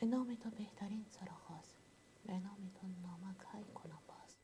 به نام تو بهترین سرآغاز، به نام تو نامک های کنم باز.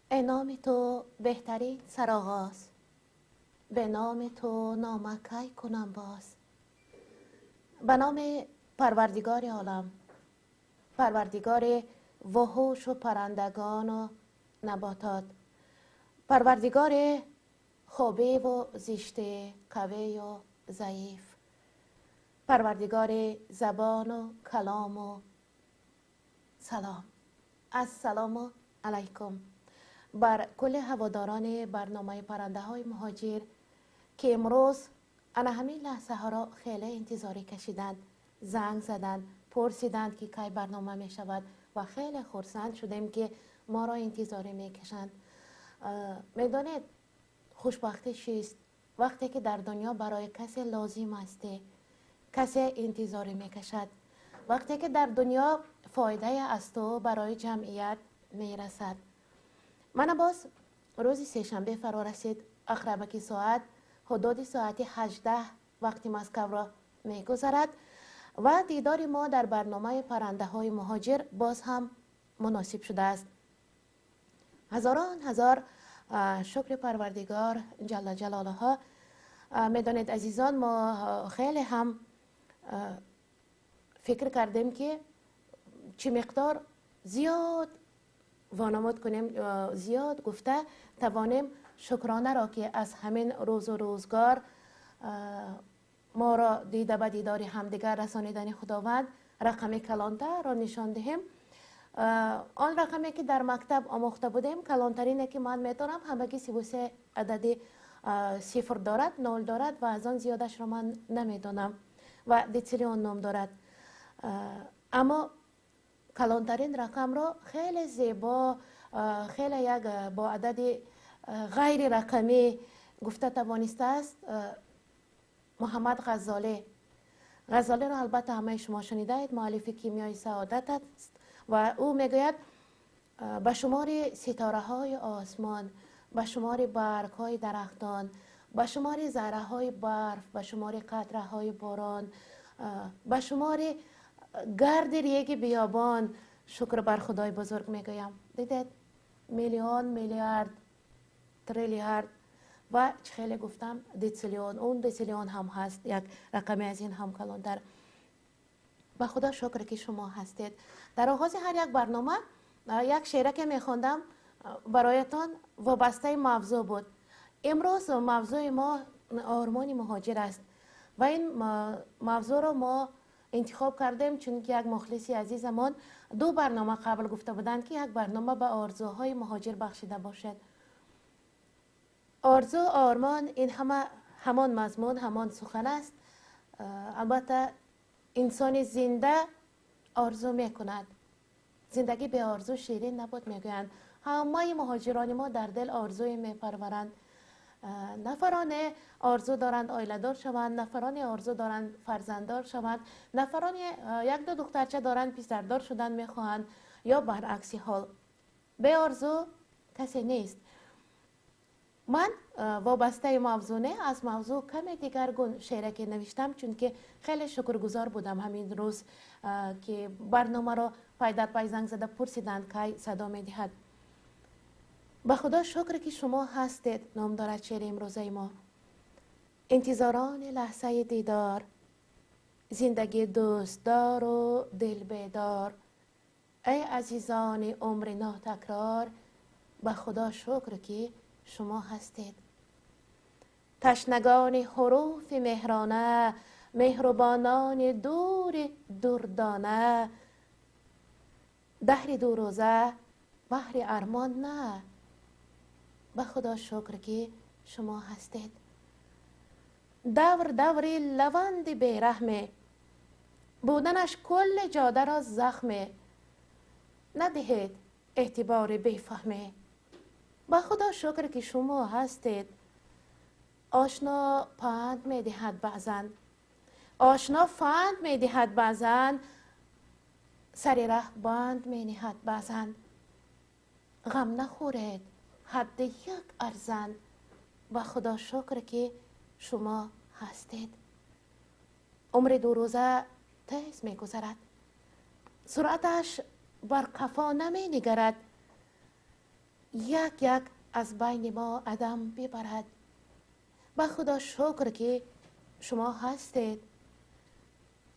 به نام تو بهترین سرآغاز، به نام تو نامکی کنم باز. به نام پروردگار عالم، پروردگار وحوش و پرندگان و نباتات، پروردگار خوبه و زشته، قوی و ضعیف، پروردگار زبان و کلام و سلام. السلام علیکم بر کل هواداران برنامه پرنده های مهاجر که امروز انا همین لحظه ها را خیلی انتظاری کشیدند، زنگ زدند، پرسیدند که کی برنامه می شود و خیلی خرسند شدیم که ما را انتظاری می کشند. میدانید خوشبختی چیست؟ وقتی که در دنیا برای کسی لازم است، کسی انتظاری می کشد. وقتی که در دنیا فایده از تو برای جمعیت میرسد. من باز روز سه‌شنبه فرا رسید، اقربکی ساعت حدود ساعت 18 وقتی مسکو را میگذرد و دیدار ما در برنامه پرنده های مهاجر باز هم مناسب شده است. هزاران هزار شکر پروردگار جل جلاله. میدانید عزیزان، ما خیلی هم فکر کردیم که چه مقدار زیاد وانمود کنیم، زیاد گفته توانیم شکرانه را که از همین روز و روزگار ما را دیده به دیدار همدیگر رسانیدن خداوند رقم کلانتر را نشان دهیم. آن رقمی که در مکتب آموخته بودیم، کلانترینه که من میتونم همگی 33 عددی صفر دارد، 0 دارد و از آن زیادش را من نمیدونم و دیتریون نام دارد. اما کلانترین رقم را خیلی زیبا، خیلی یک با عدد غیر رقمی گفته توانسته است محمد غزالی. غزالی را البته همه شما شنیده اید، مؤلف کیمیای سعادت است و او میگوید به شمار ستاره های آسمان، به شمار برگ های درختان، به شمار ذره های برف، به شمار قطره های باران، به شمار گرد ریگ بیابان شکر بر خدای بزرگ میگویم. دیدید میلیون، میلیارد، تریلیارد و خیلی گفتم دیتسیلیون، اون دیتسیلیون هم هست، یک رقمی از این هم کلانتر. به خدا شکر که شما هستید. در آغاز هر یک برنامه یک شعر که میخوندم برایتان وابسته موضوع بود. امروز موضوع ما آرمان مهاجر است و این موضوع را ما انتخاب کردیم چون که یک مخلصی عزیزمان 2 برنامه قبل گفته بودند که یک برنامه به آرزوهای مهاجر بخشیده باشد. آرزو، آرمان، این همان مضمون، همان سخن است. البته انسان زنده آرزو میکند. زندگی به آرزو شیرین نبود میگویند. همه مهاجران ما در دل آرزوی میپرورند. نفران آرزو دارند آیله دار شوند، نفران آرزو دارند فرزنددار شوند، نفران 1-2 دخترچه دارند پسردار شدن میخواهند یا برعکس حال. به آرزو کسی نیست. من وابسته موضوع نه، از موضوع کمی دیگرگون شعر که نوشتم چون که خیلی شکرگزار بودم همین روز که برنامه را پای در پای زنگ زده پرسیدند که صدا میدهد. به خدا شکر که شما هستید. نام دارد شعر امروزه ما. انتظاران لحظه دیدار، زندگی دوستدار و دل بیدار، ای عزیزان عمر ناتکرار، به خدا شکر که شما هستید. تشنگان حروف مهرانه، مهربانان دور دردانه، دهر دو روزه بحر ارمان نه، به خدا شکر که شما هستید. دور دوری لوند بیرحمه، بودنش کل جاده را زخمه، ندهید اعتبار بیفهمه، به خدا شکر که شما هستید. آشنا پند می دهد بعضن، آشنا فند می دهد بعضن، سر ره بند می نهد بعضن، غم نخورید حد یک ارزن، به خدا شکر که شما هستید. عمر 2 روزه تیز می گذرد، سرعتش بر قفا نمی نگرد، یک یک از بین ما عدم ببرد، به خدا شکر که شما هستید.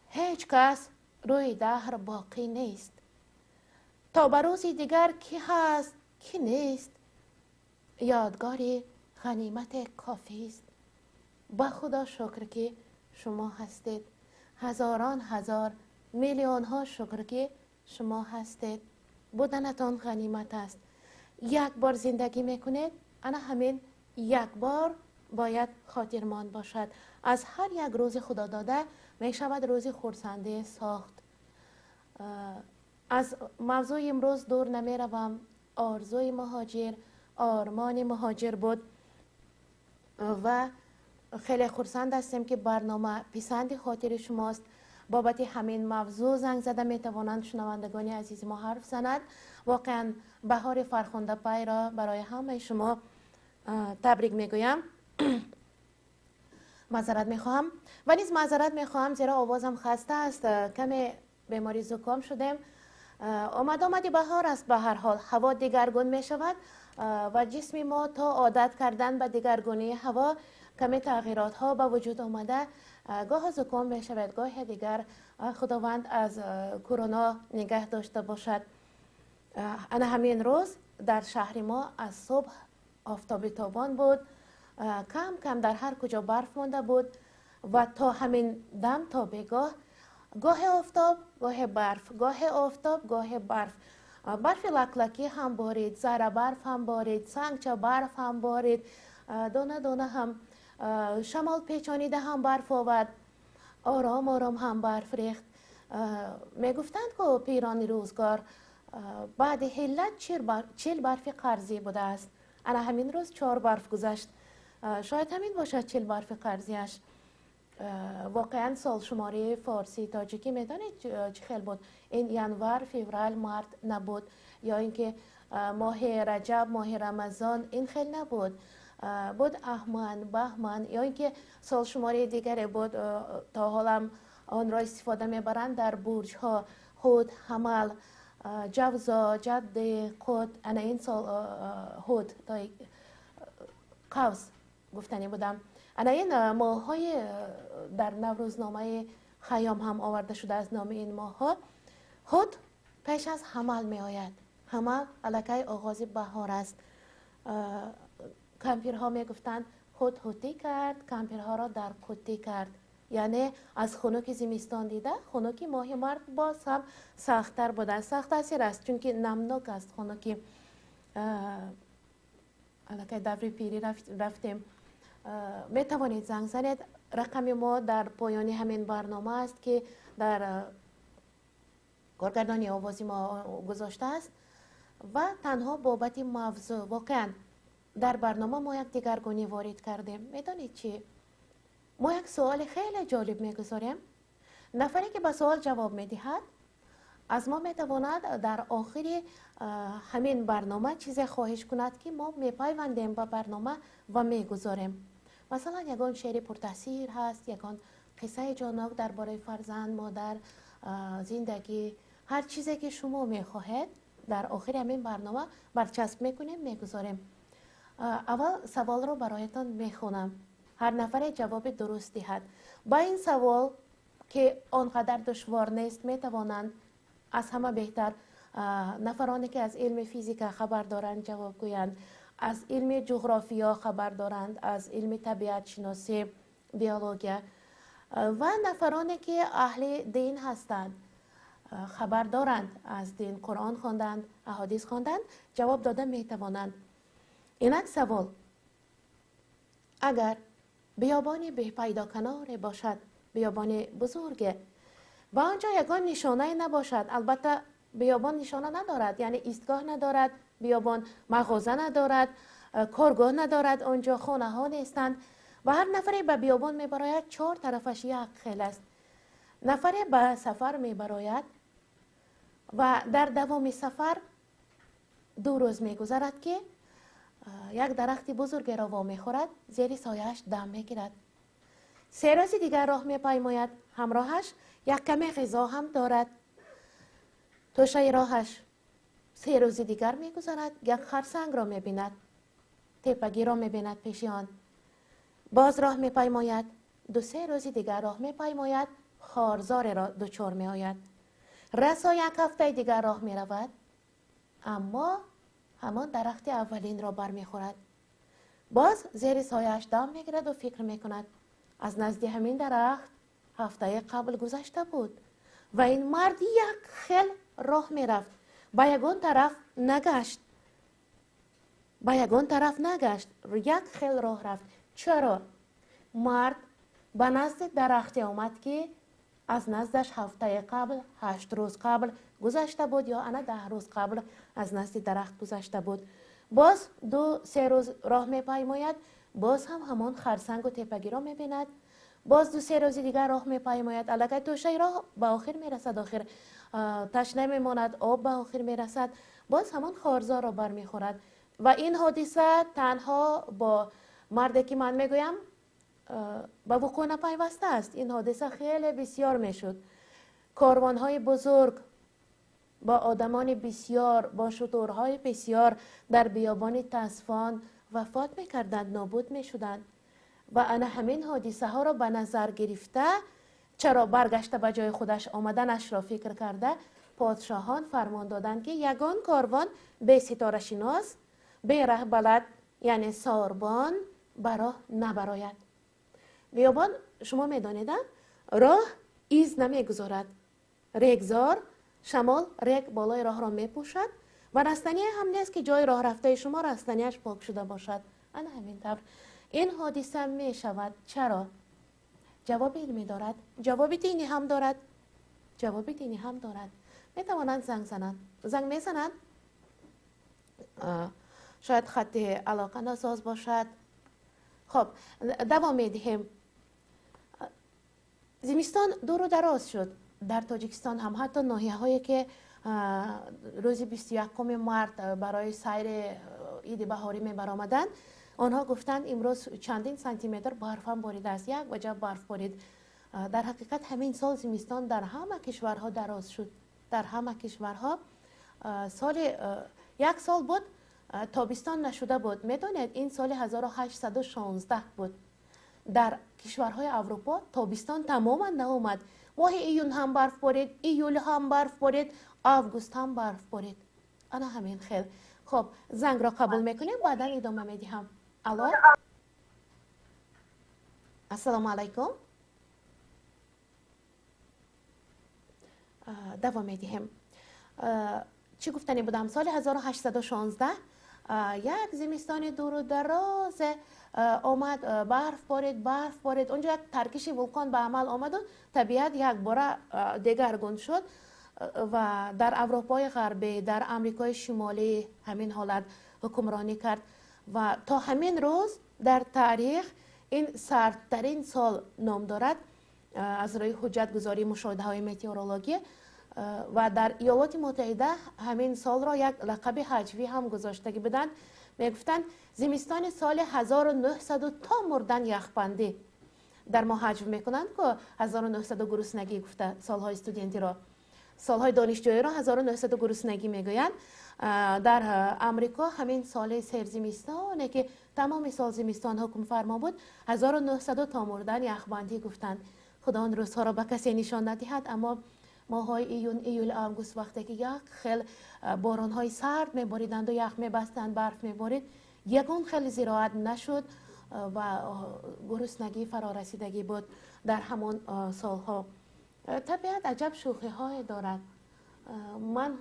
هیچ کس روی دهر باقی نیست، تا به روزی دیگر کی هست کی نیست، یادگاری غنیمت کافی است، به خدا شکر که شما هستید. هزاران هزار میلیون ها شکر که شما هستید. بودنتان غنیمت است. یک بار زندگی میکنید، انا همین یک بار باید خاطرمان باشد. از هر یک روز خدا داده می شود روز خرسنده ساخت. از موضوع امروز دور نمی روم. آرزوی مهاجر، آرمان مهاجر بود و خیلی خرسند هستیم که برنامه پسند خاطر شماست. بابت همین موضوع زنگ زده میتوانند شنوندگان عزیز ما حرف زند. واقعا بهار فرخنده پی را برای همه شما تبریک میگویم. معذرت میخواهم و نیز معذرت میخواهم زیرا آوازم خسته است، کمی بیماری زکام شدم. آمدی بهار است، به هر حال هوا دیگرگون می شود و جسم ما تا عادت کردن به دیگرگونی هوا کمی تغییرات ها به وجود آمده، گاه زکام می شود، گاه دیگر خداوند از کرونا نگه داشته باشد. انا همین روز در شهر ما از صبح آفتاب تابان بود، کم کم در هر کجا برف مانده بود و تا همین دم تا بگاه گاه آفتاب گاه برف، گاه آفتاب گاه برف، برف لکلکی هم بارید، ذره برف هم بارید، سنگچه برف هم بارید، دانه دانه هم شمال پیچانیده هم برف آورد، آرام آرام هم برف ریخت. می گفتند که پیران روزگار بعد حلت 40 برف قرضی بوده است. انا همین روز 4 برف گذشت، شاید همین باشد 40 برف قرضیش. واقعا سال شماره فارسی تاجیکی میدانید چه خیلی بود؟ این ینور، فوریه، مارت نبود، یا اینکه ماه رجب، ماه رمضان این خیلی نبود، بود احمن، بهمن، یا اینکه سال شماره دیگری بود. تا حالا آن را استفاده میبرند در برج ها، هود، حمل، جوزا، جده، قط. انا این سال هود تا قوس گفتنی بودم. انا این ماه های در نوروزنامه خیام هم آورده شده از نام این ماه ها. هود پیش از حمل می آید. حمل الکی آغاز بهار است. کمپیرها می گفتند هود هودی کرد، کمپیرها را در قطی کرد، یعنی از خنک زمستان دیده خنک ماه مارت باز هم سخت‌تر بوده. سخت اثر است چون که نمناک است خنک. الکی دوری پیری رفتیم. می توانید زنگ زنید. رقم ما در پایان همین برنامه است که در کارگردانی آوازی ما گذاشته است و تنها بابت موضوع. واقعا در برنامه ما یک دیگرگونی وارد کردیم. میدانید چی؟ ما یک سوال خیلی جالب میگذاریم. نفری که به سوال جواب میدهد از ما میتواند در آخر همین برنامه چیزی خواهش کند که ما میپیوندیم به برنامه و میگذاریم. مثلا یگان شعر پرتاثیر هست، یگان قصه جانب درباره فرزند، مادر، زندگی، هر چیزی که شما میخواهید در آخر همین برنامه برچسب میکنیم میگذاریم. اول سوال رو برایتان میخونم، هر نفر جواب درست دهد. با این سوال که آنقدر دشوار نیست میتوانند از همه بهتر نفرانی که از علم فیزیک خبر دارند جواب گویند، از علم جغرافیا خبر دارند، از علم طبیعت شناسی، بیولوژی، و نفرانی که اهل دین هستند خبر دارند، از دین قرآن خواندند، احادیث خواندند، جواب داده میتوانند. اینک سوال: اگر بیابانی به پیدا کنار باشد، بیابان بزرگ، با آنجا یگان نشانه نباشد، البته بیابان نشانه ندارد، یعنی ایستگاه ندارد، بیابان مغازه ندارد، کارگاه ندارد، آنجا خانه ها نیستند و هر نفری به بیابان میبراید 4 طرفش یک خیل است. نفری به سفر میبراید و در دوام سفر 2 روز میگذرد که یک درخت بزرگ را وا میخورد، زیر سایه‌اش دم میگیرد. 3 روز دیگر راه میپیماید، همراهش یک کمی غذا هم دارد. توشه راهش 3 روز دیگر میگذرد، یک خرسنگ را میبیند، تپگی را میبیند پیش آن. باز راه میپیماید، 2-3 روز دیگر راه میپیماید، خارزار را دچار میآید. رسا یک هفته دیگر راه میرود، اما همان درخت اولین را برمیخورد. باز زیر سایه‌اش دم میگیرد و فکر میکند از نزد همین درخت هفته قبل گذشته بود و این مرد یک خیل راه میرفت، با یگان طرف نگشت، یک خیل راه رفت. چرا؟ مرد به نزد درختی آمد که از نزدش هفته قبل، 8 روز قبل گذشته بود، یا انا 10 روز قبل از نزد درخت گذشته بود. باز 2-3 روز راه میپیماید، باز هم همان خرسنگ و تپگی را میبیند. باز 2-3 روز دیگر راه میپیماید، الکی توشه راه به آخر میرسد، آخر تشنه میماند، آب به آخر میرسد، باز همان خارزار را برمیخورد. و این حادثه تنها با مردی که من میگویم به وقوع نپیوسته است. این حادثه خیلی بسیار میشد. کاروانهای بزرگ با آدمان بسیار، با شترهای بسیار در بیابان تصفان وفات میکردند، نابود میشدند. و انا همین حادثه ها را به نظر گرفته، چرا برگشته به جای خودش آمدنش را فکر کرده، پادشاهان فرمان دادند که یگان کاروان به ستاره شناس، به ره بلد یعنی ساربان براه نبراید. بیابان شما میدانید راه ایز نمیگذارد، ریگزار شمال ریگ بالای راه را میپوشد و رستنی هم نیست که جای راه رفته شما رستنیش پاک شده باشد. انا همین طور این حادثه می شود. چرا؟ جواب علمی دارد، جواب دینی هم دارد، جواب دینی هم دارد. می توانند زنگ زنند، زنگ می زنند، شاید خط علاقه ناساز باشد. خب دوام می دهیم. زمستان دور و دراز شد در تاجیکستان هم، حتی ناحیه هایی که روز 21 مارت برای سیر عید بهاری می برآمدند، آنها گفتند امروز چندین سانتی متر برف هم باریده است، یک وجه برف بارید. در حقیقت همین سال زمستان در همه کشورها دراز شد، در همه کشورها. یک سال بود تابستان نشده بود. میدونید این سال 1816 بود. در کشورهای اروپا تابستان تماما ناآمد. ماه ایون هم برف بارید، ایول هم برف بارید، آگوست هم برف بارید. انا همین خیل. خب زنگ را قبول میکنیم، بعدا ادامه میدیم. الو، السلام علیکم. دوام میدیم. چی گفتنی بودم؟ سال 1816 یک زمستان دور و دراز آمد، برف بارید. اونجا یک ترکش ولکان به عمل آمد و طبیعت یک بار دگرگون شد و در اروپای غربی، در امریکای شمالی همین حالت حکمرانی کرد و تا همین روز در تاریخ این سردترین سال نام دارد از روی حجت گذاری مشاهده های متئورولوژی. و در ایالات متحده همین سال را یک لقب حجوی هم گذاشته بودند. میگفتند زمستان سال 1900 تا مردن یخبندی در ما حجو میکنند که 1900 گرسنگی گفته، سالهای استودنتی را، سالهای دانشجویی را 1900 گرسنگی میگویند. در امریکا همین سال سرزمستانه که تمام سال زمستان حکم فرما بود، 1900 تا مردن یخبندی گفتند. خدا آن روزها را به کسی نشان ندهد. اما ماهای ایون، ایول، آگوست وقتی که یک خیل بارانهای سرد میباریدند و یخ میبستند، برف میبارید، یگان خیل زراعت نشد و گرسنگی فرا رسیدگی بود در همان سالها. طبیعت عجب شوخی های دارد. من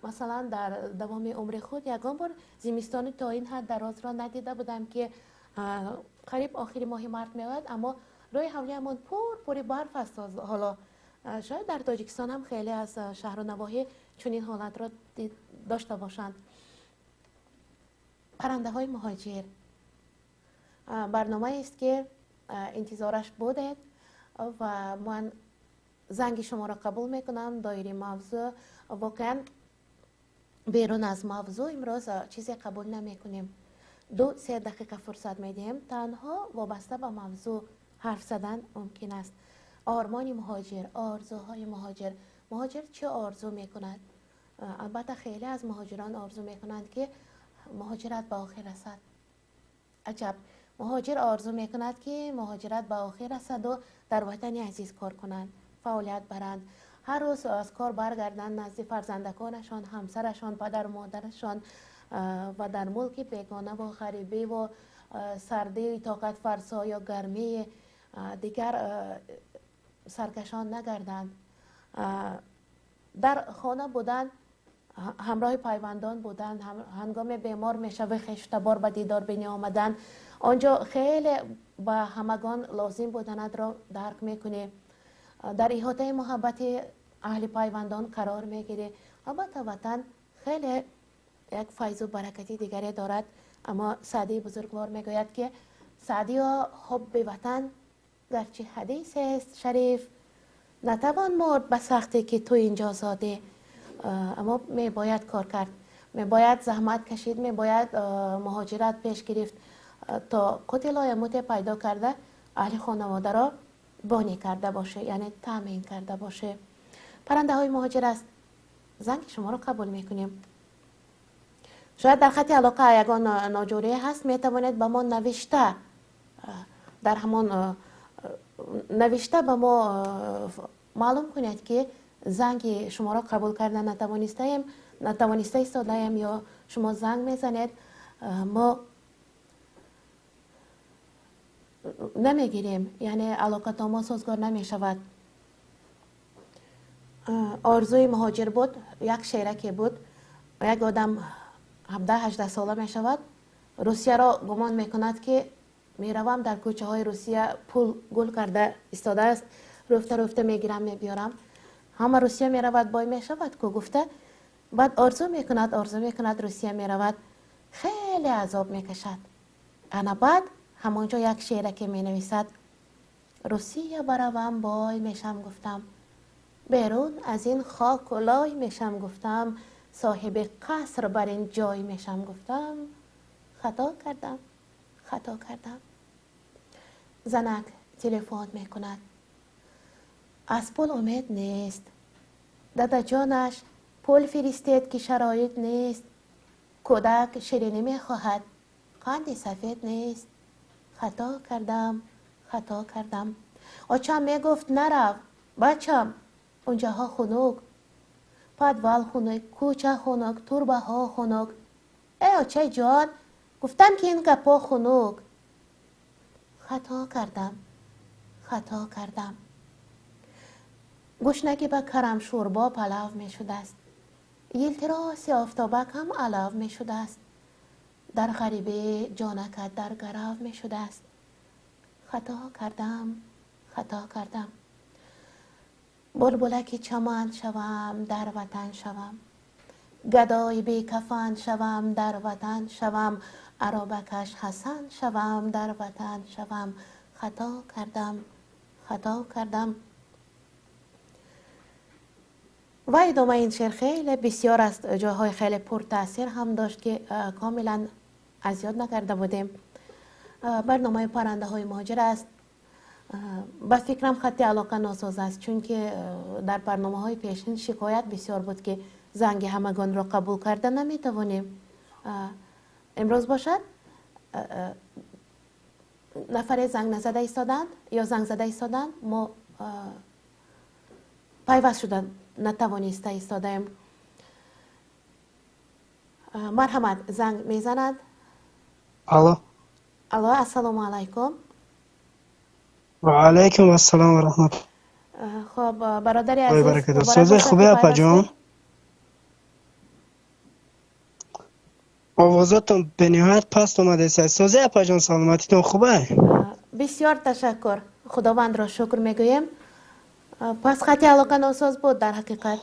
مثلا در دوام عمر خود یگان بار زمستان تا این حد دراز را ندیده بودم که قریب آخر ماه مارت میاد اما روی حولیمون پر برف است. حالا شاید در تاجیکستان هم خیلی از شهر و نواحی چنین حالت را داشته باشند. پرنده های مهاجر برنامه است که انتظارش بودید و من زنگ شما را قبول میکنم. دایره موضوع واقعا بیرون از موضوع امروز چیزی قبول نمیکنیم. 2-3 دقیقه فرصت میدیم، تنها وابسته به موضوع حرف زدن ممکن است. آرمان مهاجر، آرزوهای مهاجر. مهاجر چه آرزو میکند؟ البته خیلی از مهاجران آرزو میکنند که مهاجرت به آخر رسد. عجب، مهاجر آرزو میکند که مهاجرت به آخر رسد و در وطن عزیز کار کنند، فعالیت برند، هر روز از کار برگردند نزد فرزندکانشان، همسرشان، پدر و مادرشان و در ملک بیگانه و غریبی و سردی طاقت فرسا یا گرمی دیگر سرکشان نگردند. در خانه بودن، همراه پیوندان بودن، هنگام بیمار میشوه خشتبار به دیدار بینی آمدن، آنجا خیلی با همگان لازم بودند را درک میکنی. در احاطه محبت اهل پیوندان قرار میگیری. البته وطن خیلی یک فیض و برکتی دیگری دارد. اما سعدی بزرگوار میگوید که سعدی ها حب وطن گرچه حدیث است شریف نتوان مرد به سختی که تو اینجا زاده، اما می باید کار کرد، می باید زحمت کشید، می باید مهاجرت پیش گرفت تا قوت لایموت پیدا کرده اهل خانواده را بانی کرده باشه، یعنی تامین کرده باشه. پرنده های مهاجر است، زنگ شما را قبول میکنیم. شاید در خط علاقه یگان ناجوری هست، می توانید به ما نوشته در همون نوشته به ما معلوم کنید که زنگ شما را قبول کرده نتوانسته ایستاده‌ایم یا شما زنگ میزنید ما نمیگیریم، یعنی علاقه تا ما سازگار نمی شود. آرزوی مهاجر بود، یک شیرکی بود، یک آدم 17-18 ساله می شود، روسیه را گمان می کند که می روم در کوچه های روسیه پول گل کرده استاده است، رفته رفته می گیرم می بیارم، همه روسیه می رود بای می شود که گفته، بعد آرزو می کند روسیه می رود، خیلی عذاب می کشد. انا بعد همانجا یک شعره که می نویسد روسیه بروم بای میشم گفتم، بیرون از این خاک و لای میشم گفتم، صاحب قصر بر این جای میشم گفتم، خطا کردم. زنک تلفن میکند، از پول امید نیست، دادا جانش پول فرستید که شرایط نیست، کودک شیرینی میخواهد قند سفید نیست، خطا کردم. آچم میگفت نرو بچم اونجاها خنک، پدوال خنک، کوچه خنک، تربه ها خنک. ای آچه جان گفتم که این گپا خنک. خطا کردم. گوشنگی به کرم شوربا پلاو می شده است، یلتراس آفتابک هم علاو می شده است، در غریبه جانکت در گراو می شده است. خطا کردم. بلبلک چمن شوم در وطن شوم، گدای بی کفن شوم در وطن شوم، عربکش حسن شوم در وطن شوم. خطا کردم. و ادامه این شعر خیلی بسیار است، جاهای خیلی پر تاثیر هم داشت که کاملا اذیت نکرده بودیم. برنامه پرنده های مهاجر است. به فکرم خط علاقه ناساز است، چون که در برنامه های پیشین شکایت بسیار بود که زنگ همگان را قبول کرده نمیتوانیم. امروز باشد نفر زنگ نزده ایستادند یا زنگ زده ایستادند، ما پیوست شدن نتوانسته ایستادیم. مرحمت زنگ میزند. الو السلام علیکم. و علیکم السلام و رحمت. خب برادر عزیز سوزه خوبه اپا جان؟ آوازاتون به نهایت پست اومده. سوزه اپا جان سلامتیتون خوبه؟ بسیار تشکر، خداوند را شکر میگویم. پس خط علاقه ناساز بود در حقیقت.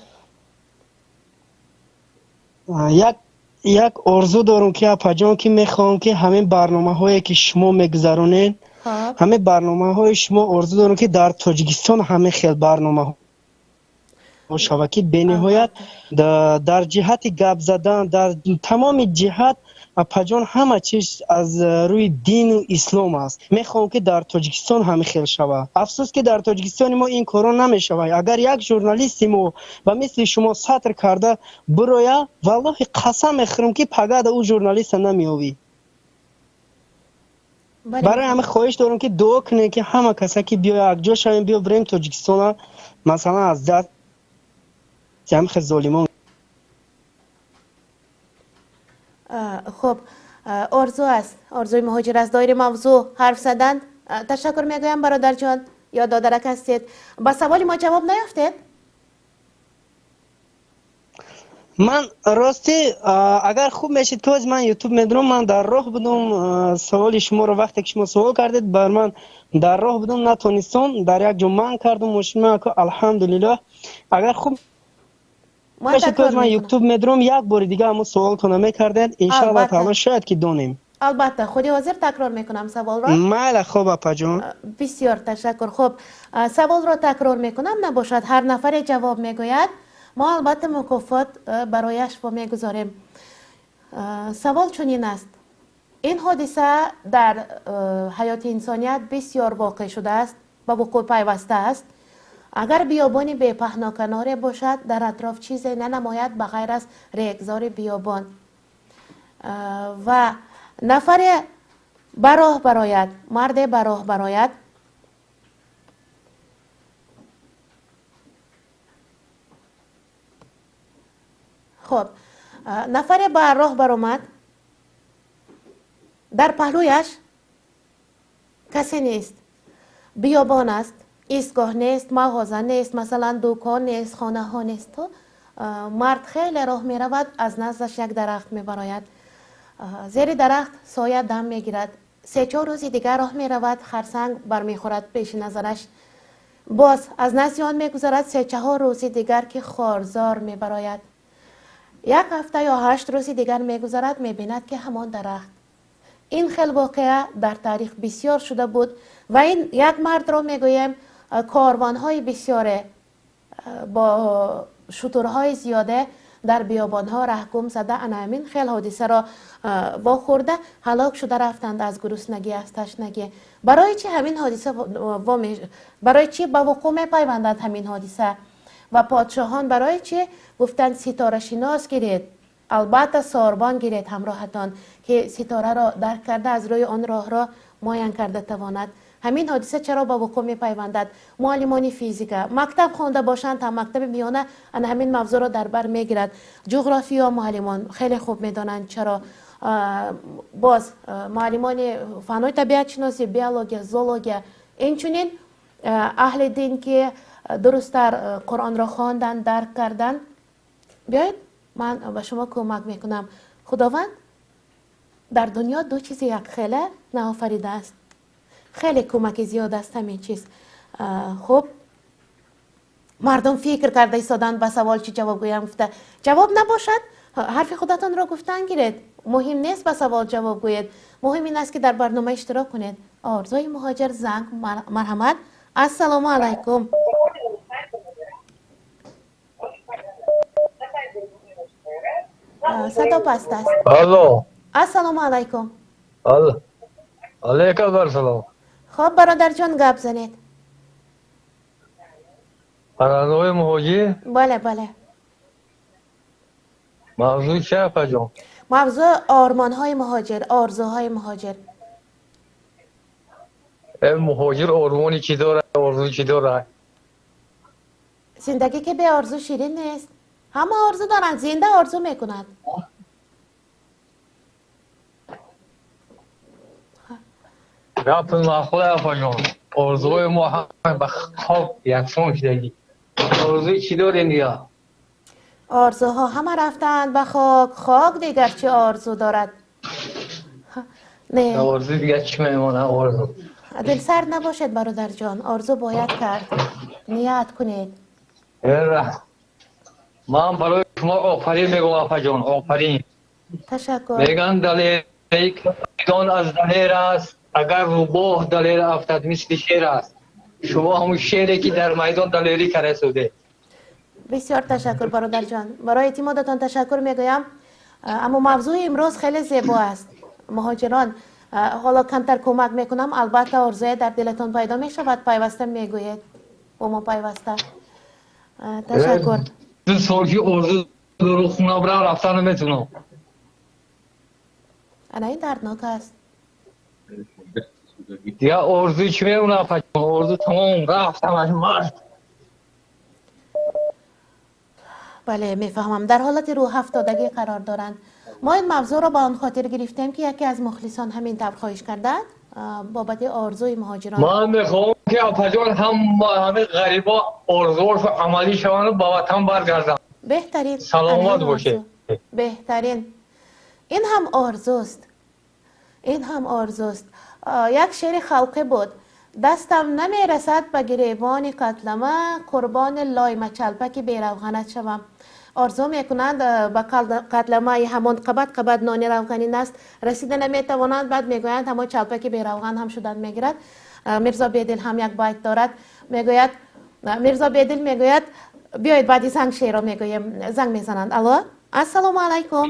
یک آرزو دارم که اپا جان که میخوام که همین برنامه هایی که شما میگذرونین، همه برنامه های شما آرزو دارم که در تاجیکستان همه خیلی برنامه ها شود که به نهایت در جهت گپ زدن در تمام جهت اپا جان همه چیز از روی دین و اسلام است. میخوام که در تاجیکستان همه خیلی شود. افسوس که در تاجیکستان ما این کارا نمیشود. اگر یک ژورنالیست ما و مثل شما سطر کرده برویا، والله قسم میخورم که پگاه او ژورنالیست نمیوی. برای همه خواهش دارم که دعا کنه که همه کسایی که بیا یک جا شویم، بیا بریم تاجیکستان، مثلا از دست هم خیلی ظالمان. خب آرزو است، آرزوی مهاجر است. دایر موضوع حرف زدن. تشکر میگویم برادر جان، یا دادرک هستید. با سوال ما جواب نیافتید؟ من راستی اگر خوب میشید که از من یوتیوب میدونم، من در راه بودم سوال شما رو وقتی که شما سوال کردید بر من در راه بودم نتونستم، در یک جمعه کردم ماشین من که الحمدلله. اگر خوب میشید که از من یوتیوب میدونم یک بار دیگه همون سوال کنم میکردید ان شاء الله تعالی شاید که دونیم. البته خودی حاضر تکرار میکنم سوال را. مال خوب اپا جان. بسیار تشکر. خب سوال را تکرار میکنم، نباشد هر نفر جواب میگوید ما البته مکافات برایش با میگذاریم. سوال چنین است: این حادثه در حیات انسانیت بسیار واقع شده است، به وقوع پیوسته است. اگر بیابانی بی پهنا کناره باشد در اطراف چیزی ننماید به غیر از ریگزار بیابان و نفر براه براید، مرد براه براید، خب نفر بر راه برآمد، در پهلویش کسی نیست، بیابان است، ایستگاه نیست، مغازه نیست، مثلا دکان نیست، خانه ها نیست. تو مرد خیلی راه می رود، از نزدش یک درخت می براید، زیر درخت سایه دم می گیرد. 3-4 روزی دیگر راه می رود، خرسنگ برمی خورد پیش نظرش، باز از نزد آن می گذرد. 3-4 روزی دیگر که خارزار می براید. 1 هفته یا 8 روزی دیگر می گذرد، می بیند که همان درخت. این خیلی واقعه در تاریخ بسیار شده بود و این یک مرد را میگویم کاروانهای بسیار با شترهای زیاده در بیابانها رهگم زده، همین خیلی حادثه را واخورده، هلاک شده رفتند از گرسنگی، از تشنگی. برای چی همین حادثه برای چی به وقوع میپیوندد همین حادثه؟ و پادشاهان برای چی گفتند ستاره شناس گیرید، البته ساربان گیرید همراهتان که ستاره را درک کرده از روی آن راه را معین کرده تواند. همین حادثه چرا با وقوع می پیوندد؟ معلمان فیزیک مکتب خوانده باشند تا مکتب میانه همین موضوع را در بر میگیرد. جغرافیا معلمان خیلی خوب میدانند چرا. باز معلمان فنای طبیعت شناسی، بیولوژی، زولوژی، اینچنین اهل دین که درست‌تر قرآن را خواندن، درک کردن. بیایید من به شما کمک میکنم. خداوند در دنیا 2 چیز یک خیلی نآفریده است. خیلی کمک زیاد است همین چیز. خب مردم فکر کرده ایستادن به سوال چی جواب گویم، گفته جواب نباشد حرف خودتان را گفتن گیرید، مهم نیست به سوال جواب گویید، مهم این است که در برنامه اشتراک کنید. آرزوی مهاجر زنگ مرحمت. السلام علیکم. صدا پست است. الو. السلام علیکم. علیکم السلام. خب برادر جان گپ زنید. برنامه مهاجر؟ بله بله. موضوع چیه اپا جان؟ موضوع آرمان‌های مهاجر، آرزوهای مهاجر. مهاجر آرمانی چی داره؟ آرزو چی داره؟ زندگی که به آرزو شیرین نیست. همه آرزو دارن، زنده آرزو میکنند. گپ نخواه اپا جان. آرزوی ما همه به خواب یکسان شدگی. آرزوی چی داره نیا؟ آرزوها همه رفتند به خاک، خاک دیگر چه آرزو دارد؟ نه آرزو دیگر چی میمانه آرزو؟ دل سرد نباشد برادر جان، آرزو باید کرد. نیت کنید. من برای شما آفرین میگم اپا جان، آفرین. تشکر. میگن دلیر میدان از دلیر است، اگر روباه دلیر افتد مثل شیر است. شما همون شیری که در میدان دلیری کرده سوده. بسیار تشکر برادر جان، برای اعتمادتان تشکر میگویم. اما موضوع امروز خیلی زیبا است. مهاجران، حالا کمتر کمک میکنم، البته آرزوی در دلتان پیدا میشود، پیوسته میگوید با ما پیوسته. تشکر. 2 سال که آرزو رو خونه برم رفتن نمیتونم. انا این دردناک است. دیگه آرزو چی میمونه اپا جان؟ آرزو تمام رفتم از مرد. بله میفهمم، در حالت روح افتادگی قرار دارند. ما این موضوع را با آن خاطر گرفتیم که یکی از مخلصان همین طور خواهش کرده بابت آرزوی مهاجران. من میخوام که اپا جان همه غریبا آرزوش عملی شوند و با وطن برگردن. بهترین. سلامت باشه. بهترین. این هم آرزوست. این هم آرزوست. یک شعر خلقی بود: دستم نمیرسد به گریبان قتلمه، قربان لایم چلپک بیروغنت شوم. آرزو میکنند به قتلمه همون قبد نان روغنی است رسیده نمیتوانند، بعد میگویند همون چلپک بی روغن هم شدن میگیرد. میرزا بیدل هم یک بیت دارد، میگوید میرزا بیدل میگوید بیایید بعدی زنگ شیر رو میگویم. زنگ میزنند. الو، السلام علیکم.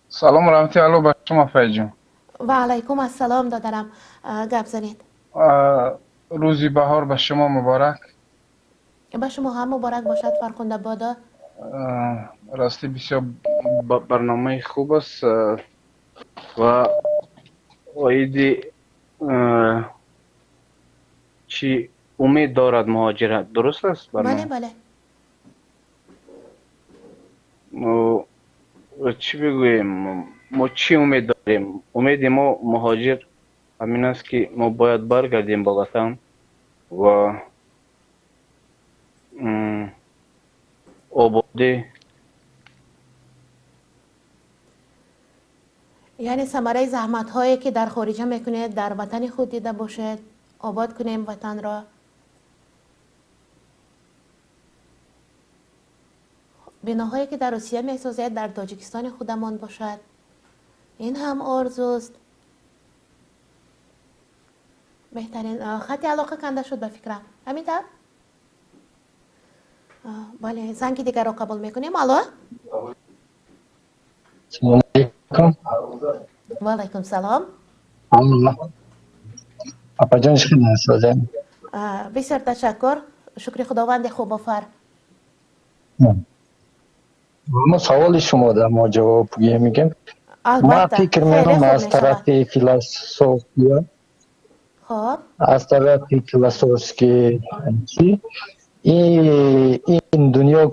سلام و رحمتی الله به شما فیجون. و علیکم السلام دادرم. گپ زنید. روزی بهار به شما مبارک. به شما هم مبارک باشد فرخنده بادا. راستی بسیار برنامه خوب است و ایدی چی امید دارد مهاجرت، درست است برنامه؟ بله چی بگوییم، ما چی امید داریم؟ امید ما مهاجر همین است که ما باید برگردیم به وطن و آبادی. یعنی ثمره زحمت هایی که در خارجه میکنید در وطن خود دیده باشد، آباد کنیم وطن را. بناهایی که در روسیه میسازید در تاجیکستان خودمان باشد، این هم آرزوست. بهترین خط علاقه کنده شد به فکرم، همینطور؟ بله، زنگ دیگر را قبول میکنیم. الو، سلام علیکم. و علیکم سلام. اپا جان شکر هستم. بسیار تشکر، شکر خداوند خوب آفر. ما سوال شما در ما جواب میگم. ما البته فکر خیلی میکنم خوب از طرف میشود. فیلسوفیا، خب از طرف فیلسوفسکی چی این دنیا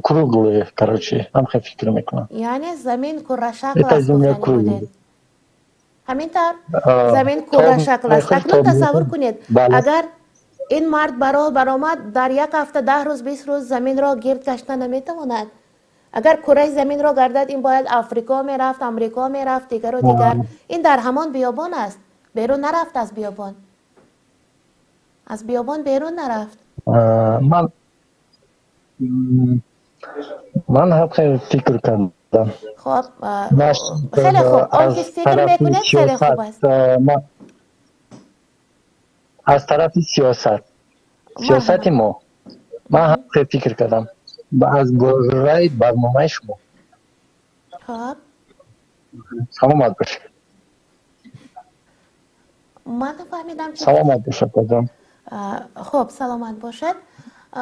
کروگله، короче هم خیلی فکر میکنم. یعنی زمین کره شکل Это است земля گفتنی بودید، круглая. همینطور؟ زمین کره شکل است. اکنون تصور کنید اگر این مرد برآمد در یک هفته 10 روز 20 روز زمین را گرد گشته نمیتواند. اگر کره زمین را گردد این باید افریقا میرفت، امریکا میرفت، دیگر و دیگر. این در همان بیابان است، بیرون نرفت. از بیابان بیرون نرفت. من هم خیلی فکر کردم. خب خیلی خوب، آن که فکر میکنید خیلی خوب است. از طرف سیاست ما من هم خیلی فکر کردم از گذرای برنامه شما. خب سلامت باشید. من فهمیدم چی. سلامت باشید کدام. خب سلامت باشد.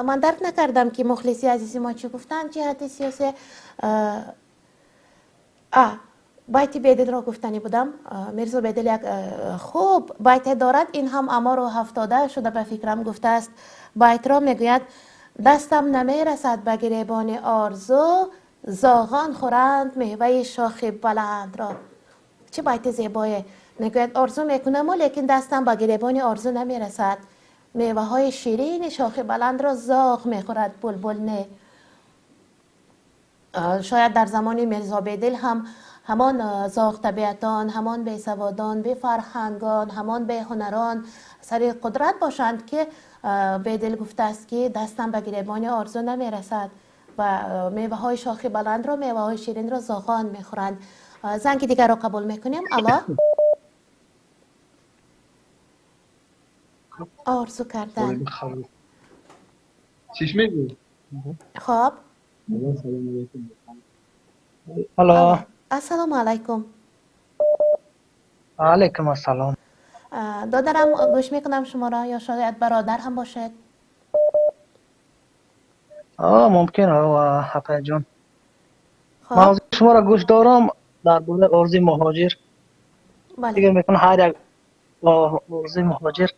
من درک نکردم که مخلصی عزیزی ما چی گفتن جهت سیاسی. بیت بیدل را گفتنی بودم. میرزا بیدل یک خوب بیت دارد، این هم امار و 70 شده به فکرم گفته است. بیت را میگوید دستم نمیرسد به گریبان آرزو، زاغان خورند میوه شاخ بلند را. چه بیت زیبایه. میگوید آرزو میکنم لیکن دستم به گریبان آرزو نمیرسد، میوه های شیرین شاخ بلند را زاغ میخورد بلبل نه. شاید در زمان میرزا بیدل هم همان زاغ طبیعتان، همان بیسوادان، بی فرهنگان، همان بی هنران سر قدرت باشند که بیدل گفته است که دستم به گریبان آرزو نمیرسد و میوه های شاخ بلند را، میوه های شیرین را زاغان میخورند. زنگ دیگر را قبول میکنیم. الو، آرزو کردن. چیش میگی؟ خب الو، السلام علیکم. علیکم السلام. دادرم گوش میکنم شما را، یا شاید برادر هم باشد. ممکن حقیقت جان. خب موضوع شما را گوش دارم درباره ارزی مهاجر. بله. فکر میکنم هر یک ارزی مهاجر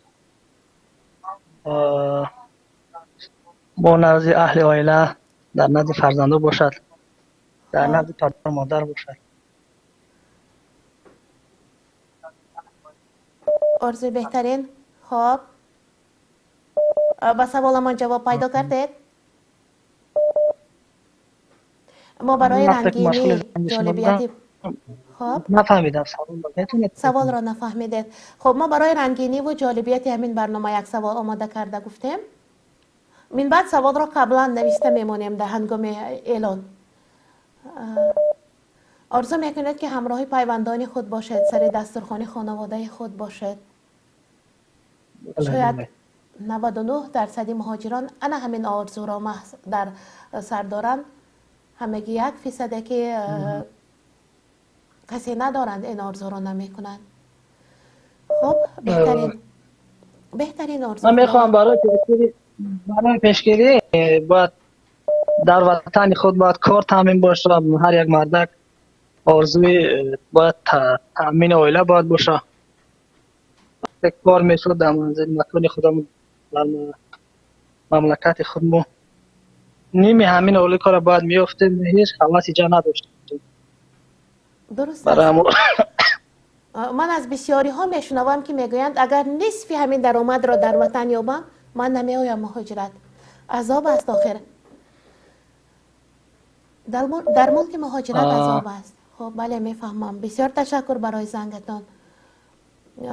با نزد اهل عائله در نزد فرزنده باشد، در نزد پدر و مادر باشد. آرزوی بهترین. خب با سوال من جواب پیدا کردید. ما برای رنگینی جالبیتی خب نفهمیدم سوال را نفهمیدید. خب ما برای رنگینی و جالبیت همین برنامه یک سوال آماده کرده گفتیم. من بعد سواد را قبلا نوشته میمانیم در هنگام اعلان. آرزو میکنید که همراه پیوندان خود باشد، سر دسترخوان خانواده خود باشد. شاید 99% مهاجران انا همین آرزو را در سر دارند. همگی 1% که کسی ندارند این آرزو را نمیکنند. خب بهترین آرزو. من میخوام برای پیشگیری باید در وطن خود باید کار تامین باشه. هر یک مردک آرزوی باید تامین عائله باید باشه. یک کار میشد در منزل مکان خودمون در مملکت خودمون نیمی همین اولی کار باید میافتیم. هیچ حواسی جا نداشتیم. درست است. من از بسیاری ها میشنوم که میگویند اگر نصف همین درآمد را در وطن یابم من نمیایم مهاجرت. عذاب است آخر. در ملک مهاجرت عذاب است. خب بله میفهمم. بسیار تشکر برای زنگتان.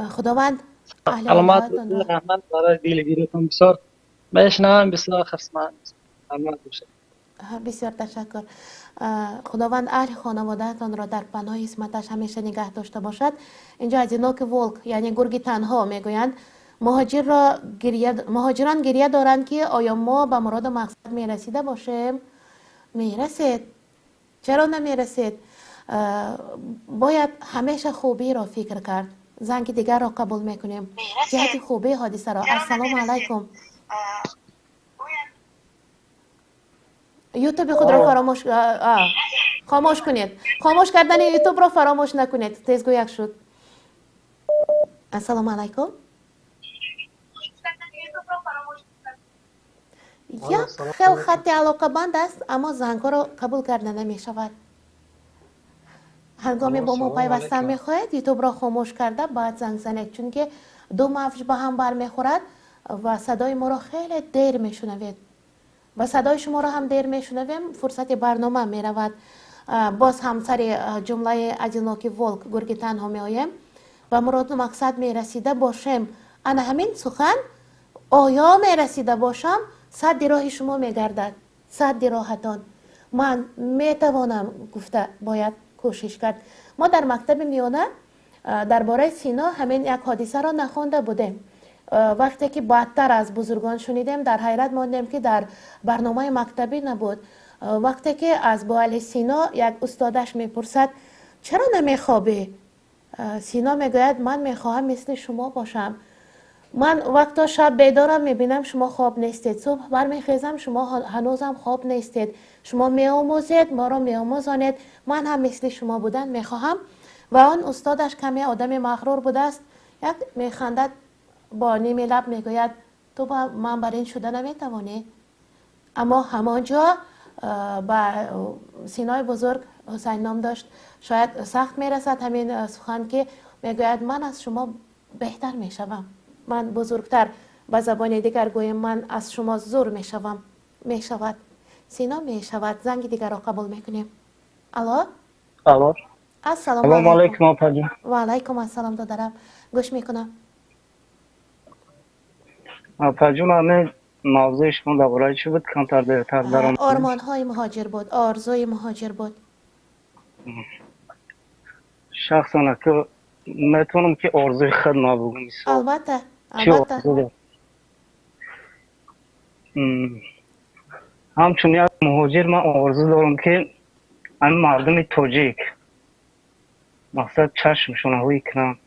خداوند اهل آبادتان رحمت برای دیلگیریتان بسیار میشنوم. بسیار خسمانم. بسیار تشکر. خداوند اهل خانوادهتان را در پناه عصمتش همیشه نگه داشته باشد. اینجا از اینو که ولک یعنی گرگ تنها میگویند مهاجران گریه دارند که آیا ما به مراد و مقصد میرسیده باشیم؟ میرسید. چرا نمیرسید؟ باید همیشه خوبی را فکر کرد. زنگ دیگر را قبول میکنیم. جهت خوبی حادثه را. السلام علیکم. یوتیوب خود را خاموش کنید. خاموش کردن یوتیوب را فراموش نکنید. تیزگو یک شد. السلام علیکم. یک خیلی خط علاقه بند است اما زنگ را قبول کرده نمی شود. هنگامی با ما پیوستن میخواهید یوتیوب را خاموش کرده بعد زنگ زنید، چون که دو موج به هم برمیخورد و صدای ما را خیلی دیر میشنوید و صدای شما را هم دیر میشنویم. فرصت برنامه میرود. باز هم سر جمله از اینو که ولک گرگ تنها میآیم و مراد مقصد میرسیده باشیم. انا همین سخن آیا میرسیده باشم 100 راه شما میگردد. 100 راهتان من میتوانم گفته باید کوشش کرد. ما در مکتب میانه درباره سینا همین یک حادثه را نخوانده بودیم. وقتی که بدتر از بزرگان شنیدیم در حیرت ماندیم که در برنامه مکتبی نبود. وقتی که از بوال سینا یک استادش میپرسد چرا نمیخوابی؟ سینا میگوید من میخواهم مثل شما باشم. من وقتا شب بیدارم میبینم شما خواب نیستید. صبح برمیخیزم شما هنوزم خواب نیستید. شما میآموزید ما را میآموزانید. من هم مثل شما بودن میخواهم. و آن استادش کمی آدم مغرور بوده است. یک میخندد با نیمه لب میگوید تو من بر این شده نمیتوانی. اما همانجا با سینای بزرگ حسین نام داشت شاید سخت میرسد همین سخن که میگوید من از شما بهتر میشوم. من بزرگتر به زبان دیگر گویم من از شما زور میشوم. میشود سینا میشود. زنگ دیگر را قبول میکنیم. الو. السلام علیکم. و علیکم السلام دادرم. گوش میکنم. آپا جون همه موضوع شما درباره چی بود؟ کمتر بهتر درام. آرمان های مهاجر بود. آرزوی مهاجر بود. شخصا که میتونم که آرزوی خود نبگم. البته. همچون یک مهاجر من آرزو دارم که این مردم تاجیک مقصد چشمشون روی کنم.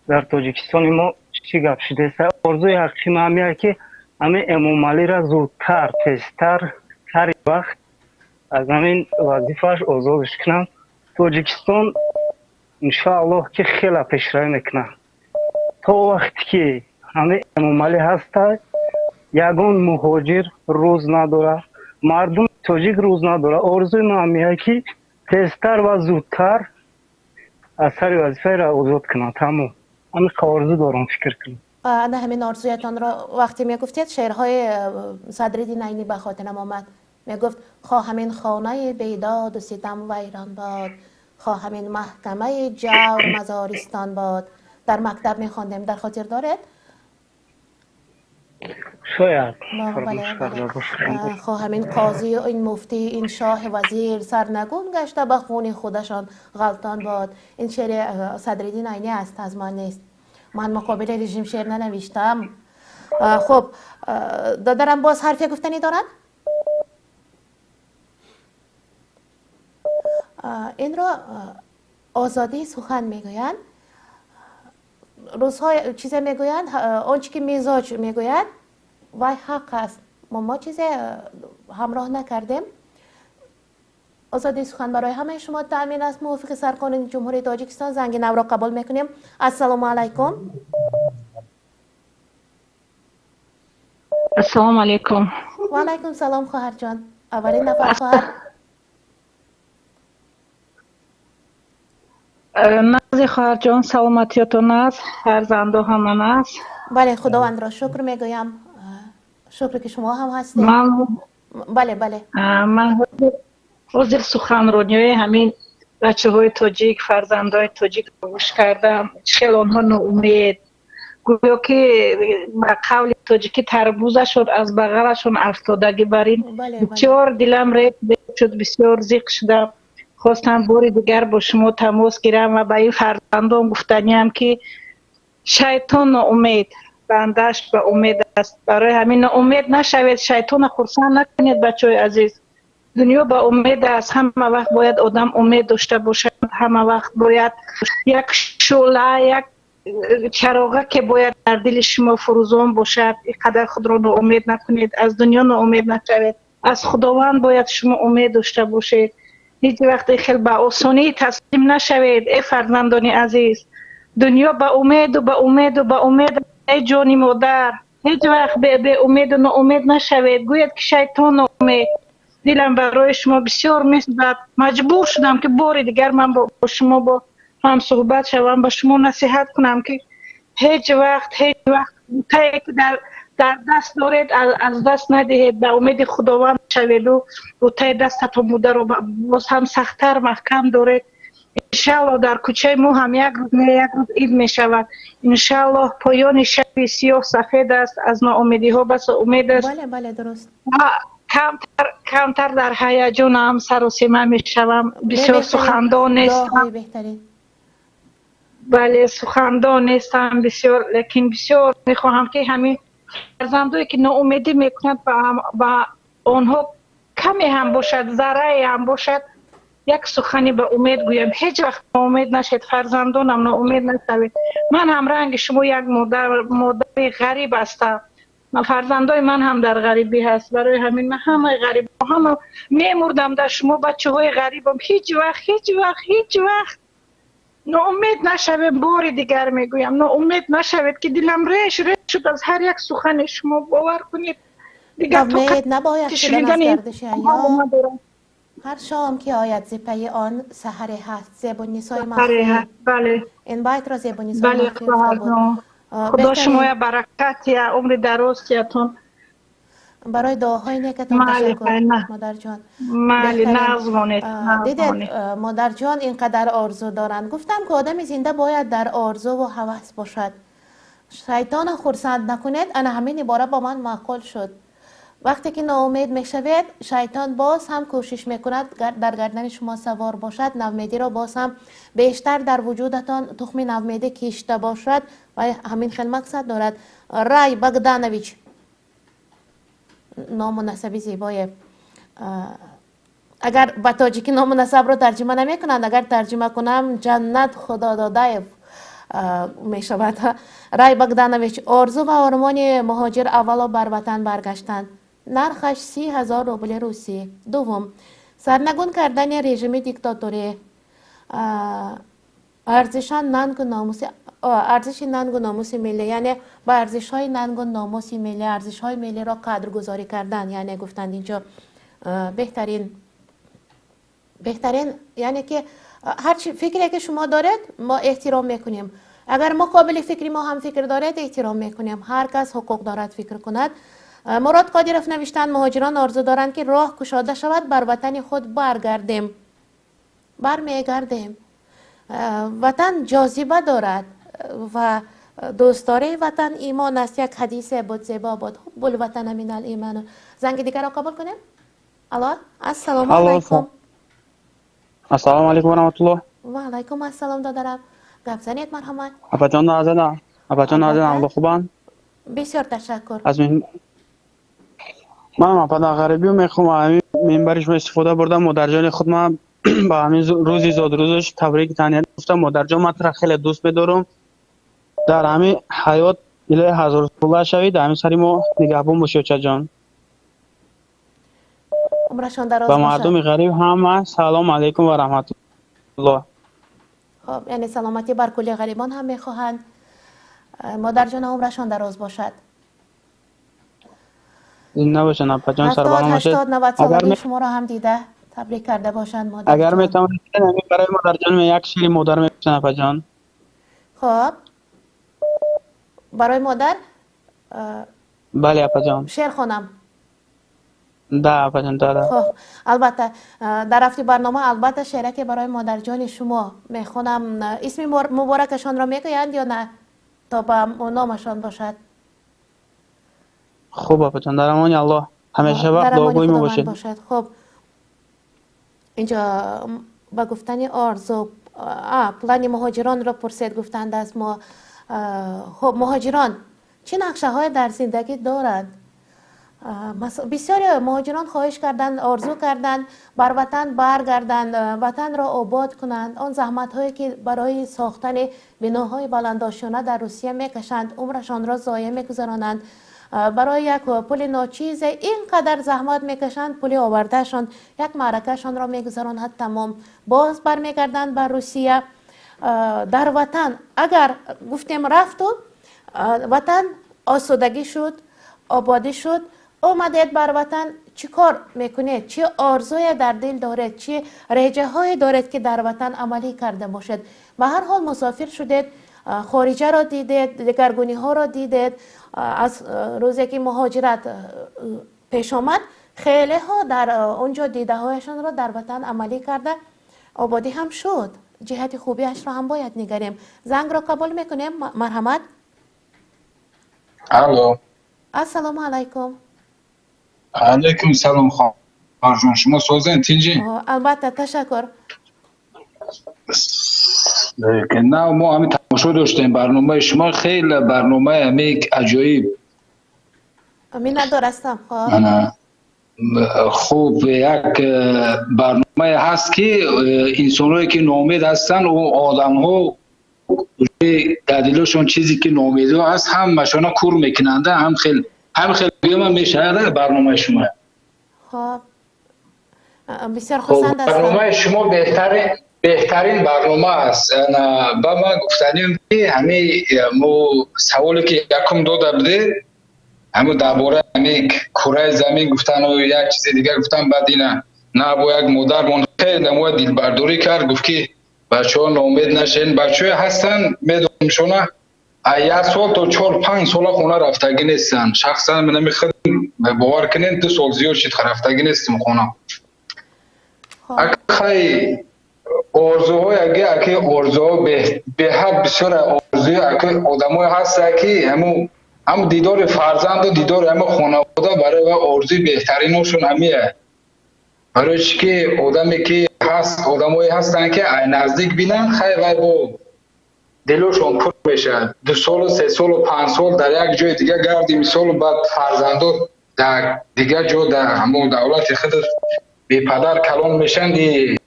در تاجیکستان ما چی گپ شده است؟ آرزوی حقیقی من همیه که همه امام علی را زودتر تیزتر هر وقت از همین وظیفهش آزادش کنم. تاجیکستان انشاءالله که خیلی پیشروی میکنه. تا وقتی که همه امام علی هست یگان مهاجر روز نداره، مردم تاجیک روز نداره. آرزوی من همیه که تیزتر و زودتر از هر وظیفه را آزاد کنه. تمام همین آرزو دارم فکر کنم. نه همین آرزویتان را وقتی میگفتید شعرهای صدرالدین عینی به خاطرم آمد. میگفت خواه همین خانه بیداد و ستم ویران باد، خواه همین محکمه جور مزارستان باد. در مکتب میخواندیم. در خاطر دارد؟ شاید بله فراموش کرده بله. باشم. خب همین قاضی و این مفتی این شاه وزیر سرنگون گشته به خون خودشان غلطان باد. این شعر صدرالدین عینی است، از من نیست. من مقابل رژیم شعر ننوشتم. خب دادرم باز حرفی گفتنی دارن؟ این را آزادی سخن میگویند. روزهای چیزی میگویند، آنچه که مزاج میگوید وای حق است. ما چیزی همراه نکردیم. آزادی سخن برای همه شما تأمین است. موافق سرقانون جمهوری تاجیکستان زنگ نو را قبول میکنیم. السلام علیکم. السلام علیکم. و علیکم سلام خواهر جان. اولین نفر خواهر. نازی خواهر جان سلامتیتون است، فرزندو همان است. بله خداوند را شکر میگویم. شکر که شما هم هستید. بله بله. من حاضر سخنرانی همین بچه های تاجیک، فرزندای تاجیک گوش کردم. خیلی آنها ناامید، گویا که با قول تاجیکی تربوزشون از بغلشون افتادگی برین. بسیار دلم ریخت شد، بسیار زیق شدم. خواستم بار دیگر با شما تماس گیرم و به این فرزندان گفتنیم که شیطان ناامید، بندش به امید است. برای همین ناامید نشوید، شیطان خرسند نکنید بچه عزیز. دنیا به امید است. همه وقت باید آدم امید داشته باشد. همه وقت باید یک شعله، یک چراغه که باید در دل شما فروزان باشد. اینقدر خود را ناامید نکنید، از دنیا ناامید نشوید. از خداوند باید شما امید داشته باشید. هیچ وقت خیلی به آسانی تسلیم نشوید ای فرزندان عزیز. دنیا به امید و به امید و به امید ای جانی مادر. هیچ وقت به امید و ناامید نشوید. گوید که شیطان ناامید. دلم برای شما بسیار میسوزد. مجبور شدم که بار دیگر من با شما با هم صحبت شوم، با شما نصیحت کنم که هیچ وقت در دست دارید از دست ندهید. به امید خداوند شوید و تای دستتون بوده رو باز هم سختتر محکم دارید. انشالله در کوچه ما هم یک روز عید می شود. انشالله پایان شب سیاه سفید است. از ناامیدی ها بس امید است. بله بله درست. کمتر در هیجان هم سر و سیمه می شوم. بسیار سخندان نیستم. بله سخندان نیستم بسیار، لیکن بسیار می خواهم که همین فرزندایی که ناامیدی میکنند با آنها کمی هم باشد، ذره هم باشد، یک سخنی به امید گویم. هیچ وقت ناامید نشید فرزندانم، ناامید نشوید. من هم رنگ شما یک مادر غریب هستم. فرزندای من هم در غریبی هست. برای همین من همه غریب همه میمردم در شما بچه های غریبم. هیچ وقت ناامید نشوید. بار دیگر میگویم ناامید نشوید که دلم ریش شد از هر یک سخن شما. باور کنید دیگر امید نباید شدن از گردش ایام. هر شام که آید زپی آن سحر هست. زیبا نیسای مخفی. بله این باید را زیبا نیسای مخفی خدا شما یا برکت یا عمر درازتون. برای دعاهای نیکتون تشکر مادر جان. دیدید مادر جان اینقدر آرزو دارن. گفتم که آدم زنده باید در آرزو و هوس باشد. شیطان خرسند نکنید. انا همین عبارت با من معقول شد. وقتی که ناامید میشوید شیطان باز هم کوشش میکند در گردن شما سوار باشد. نومیدی را باز هم بیشتر در وجودتان تخم نومیدی کشیده باشد و همین خیلی مقصد دارد. رای بگدانویچ نام و نسبی زیبای. اگر با تاجیکی نام و نسب رو ترجمه نمی کنند، اگر ترجمه کنم جنت خدا داده می شود. رای بگدانویچ آرزو و آرمان مهاجر اولا بر وطن برگشتند. نرخش 30,000 روبل روسی. دوم سرنگون کردن رژیم دیکتاتوری. ارزش ننگ و ناموس ملی، یعنی با ارزش های ننگ و ناموس ملی، ارزش های ملی را قدرگذاری کردن. یعنی گفتند اینجا بهترین یعنی که هر فکری که شما دارید ما احترام میکنیم. اگر مقابل فکری ما هم فکر دارید احترام میکنیم. هر کس حقوق دارد فکر کند. مراد قادرف نوشتند مهاجران آرزو دارند که راه گشاده شود بر وطن خود برمیگردیم. وطن جاذبه دارد و دوستداری وطن ایمان است. یک حدیث بود زیبا بود، حب الوطن من الایمان. زنگ دیگر رو قبول کنیم. الو، السلام علیکم. السلام علیکم و رحمت الله. و علیکم السلام دادرم. گپ زنید مرحمت. اپا جان نازنین. اپا جان نازنین الله خوبان. بسیار تشکر. از من اپا غریبی میخوام منبرش استفاده بردم. مادر جان خود من با همین روزی زاد روزش تبریک تهنیت گفتم. مادر جان من را خیلی دوست می‌دارم. در همین حیات اله هزار ساله شوید. همین سری ما نگهبان باشید چا جان. عمرشان دراز با باشد. مردم غریب هم سلام علیکم و رحمت الله. خب یعنی سلامتی بر کل غریبان هم میخواهند. مادر جان عمرشان دراز باشد. این نباشن اپا جان سربلند باشید. 80 90 سالگی شما را هم دیده تبریک کرده باشند مادر اگر جان. میتونید برای مادر جان یک شیر مادر میپسن اپا جان. خب برای مادر بله اپا جان. شعر خوانم. ده اپا جان ده. خب البته در رفتی برنامه البته شعری که برای مادر جان شما میخونم اسم مبارکشان را میگویند یا نه تا به نامشان باشد؟ خوب اپا جان در امان الله همیشه وقت دعاگوی ما باشید. خب اینجا با گفتن آرزو پلان مهاجران را پرسید گفتند از ما. خب مهاجران چه نقشه های در زندگی دارند؟ بسیاری مهاجران خواهش کردند، آرزو کردند بر وطن برگردند، وطن را آباد کنند. آن زحمت هایی که برای ساختن بناهای بلندآشانه در روسیه میکشند عمرشان را ضایع میگذرانند. برای یک پول ناچیز اینقدر زحمت میکشند، پول آوردهشان یک معرکهشان را میگذراند تمام. باز برمیگردند بر روسیه. در وطن اگر گفتیم رفت و وطن آسودگی شد، آبادی شد، اومدید بر وطن چی کار میکنید؟ چه آرزوی در دل دارید؟ چه رجه های دارید که در وطن عملی کرده باشد؟ به هر حال مسافر شدید، خارجه را دیدید، دگرگونی ها را دیدید. از روزی که مهاجرت پیش آمد خیلی ها در اونجا دیده هایشان را در وطن عملی کرده، آبادی هم شد. جهت خوبیش را هم باید نگریم. زنگ را قبول میکنیم مرحمت. الو السلام علیکم. علیکم سلام خانم. شما سوزن تینجی؟ البته تشکر. نه ما همین تماشا داشتیم برنامه شما خیلی برنامه همیک عجایب. امین درستم. خوب یک برنامه هست که انسان‌هایی که ناامید هستن و آدم‌ها در دلشون چیزی که ناامیدی هست هم مشانه کور میکننده هم خیلی بیام میشه برنامه شما. خب بسیار خوشند است. برنامه شما بهترین برنامه است. با ما گفتنیم که همه مو سوالی که یکم داده بده همون درباره همین کره زمین گفتن و یک چیز دیگه گفتن بعد اینا نه با یک مادر خیلی ما دلبرداری کرد گفت که بچه‌ها ناامید نشین. بچه‌ها هستن میدونم شما یک سال تا 4-5 سال خونه رفتگی نیستن. شخصا من نمیخوام باور کنین 2 سال زیاد شد رفتگی نیستم خونه. اگه آرزوهای اگه آرزوها به حد بسیار آرزوی اگه آدمای هست که هم دیدار فرزند و دیدار هم خانواده برای آرزوی بهترینشون همیه. برای چی که آدمی که هست آدمایی هستن که نزدیک بینن خیلی با دلشون پر میشه. 2 سال و 3 سال و 5 سال در یک جای دیگه گردی مثال بعد فرزندان در دیگه جا در همون دولت خود بی پدر کلان میشن دی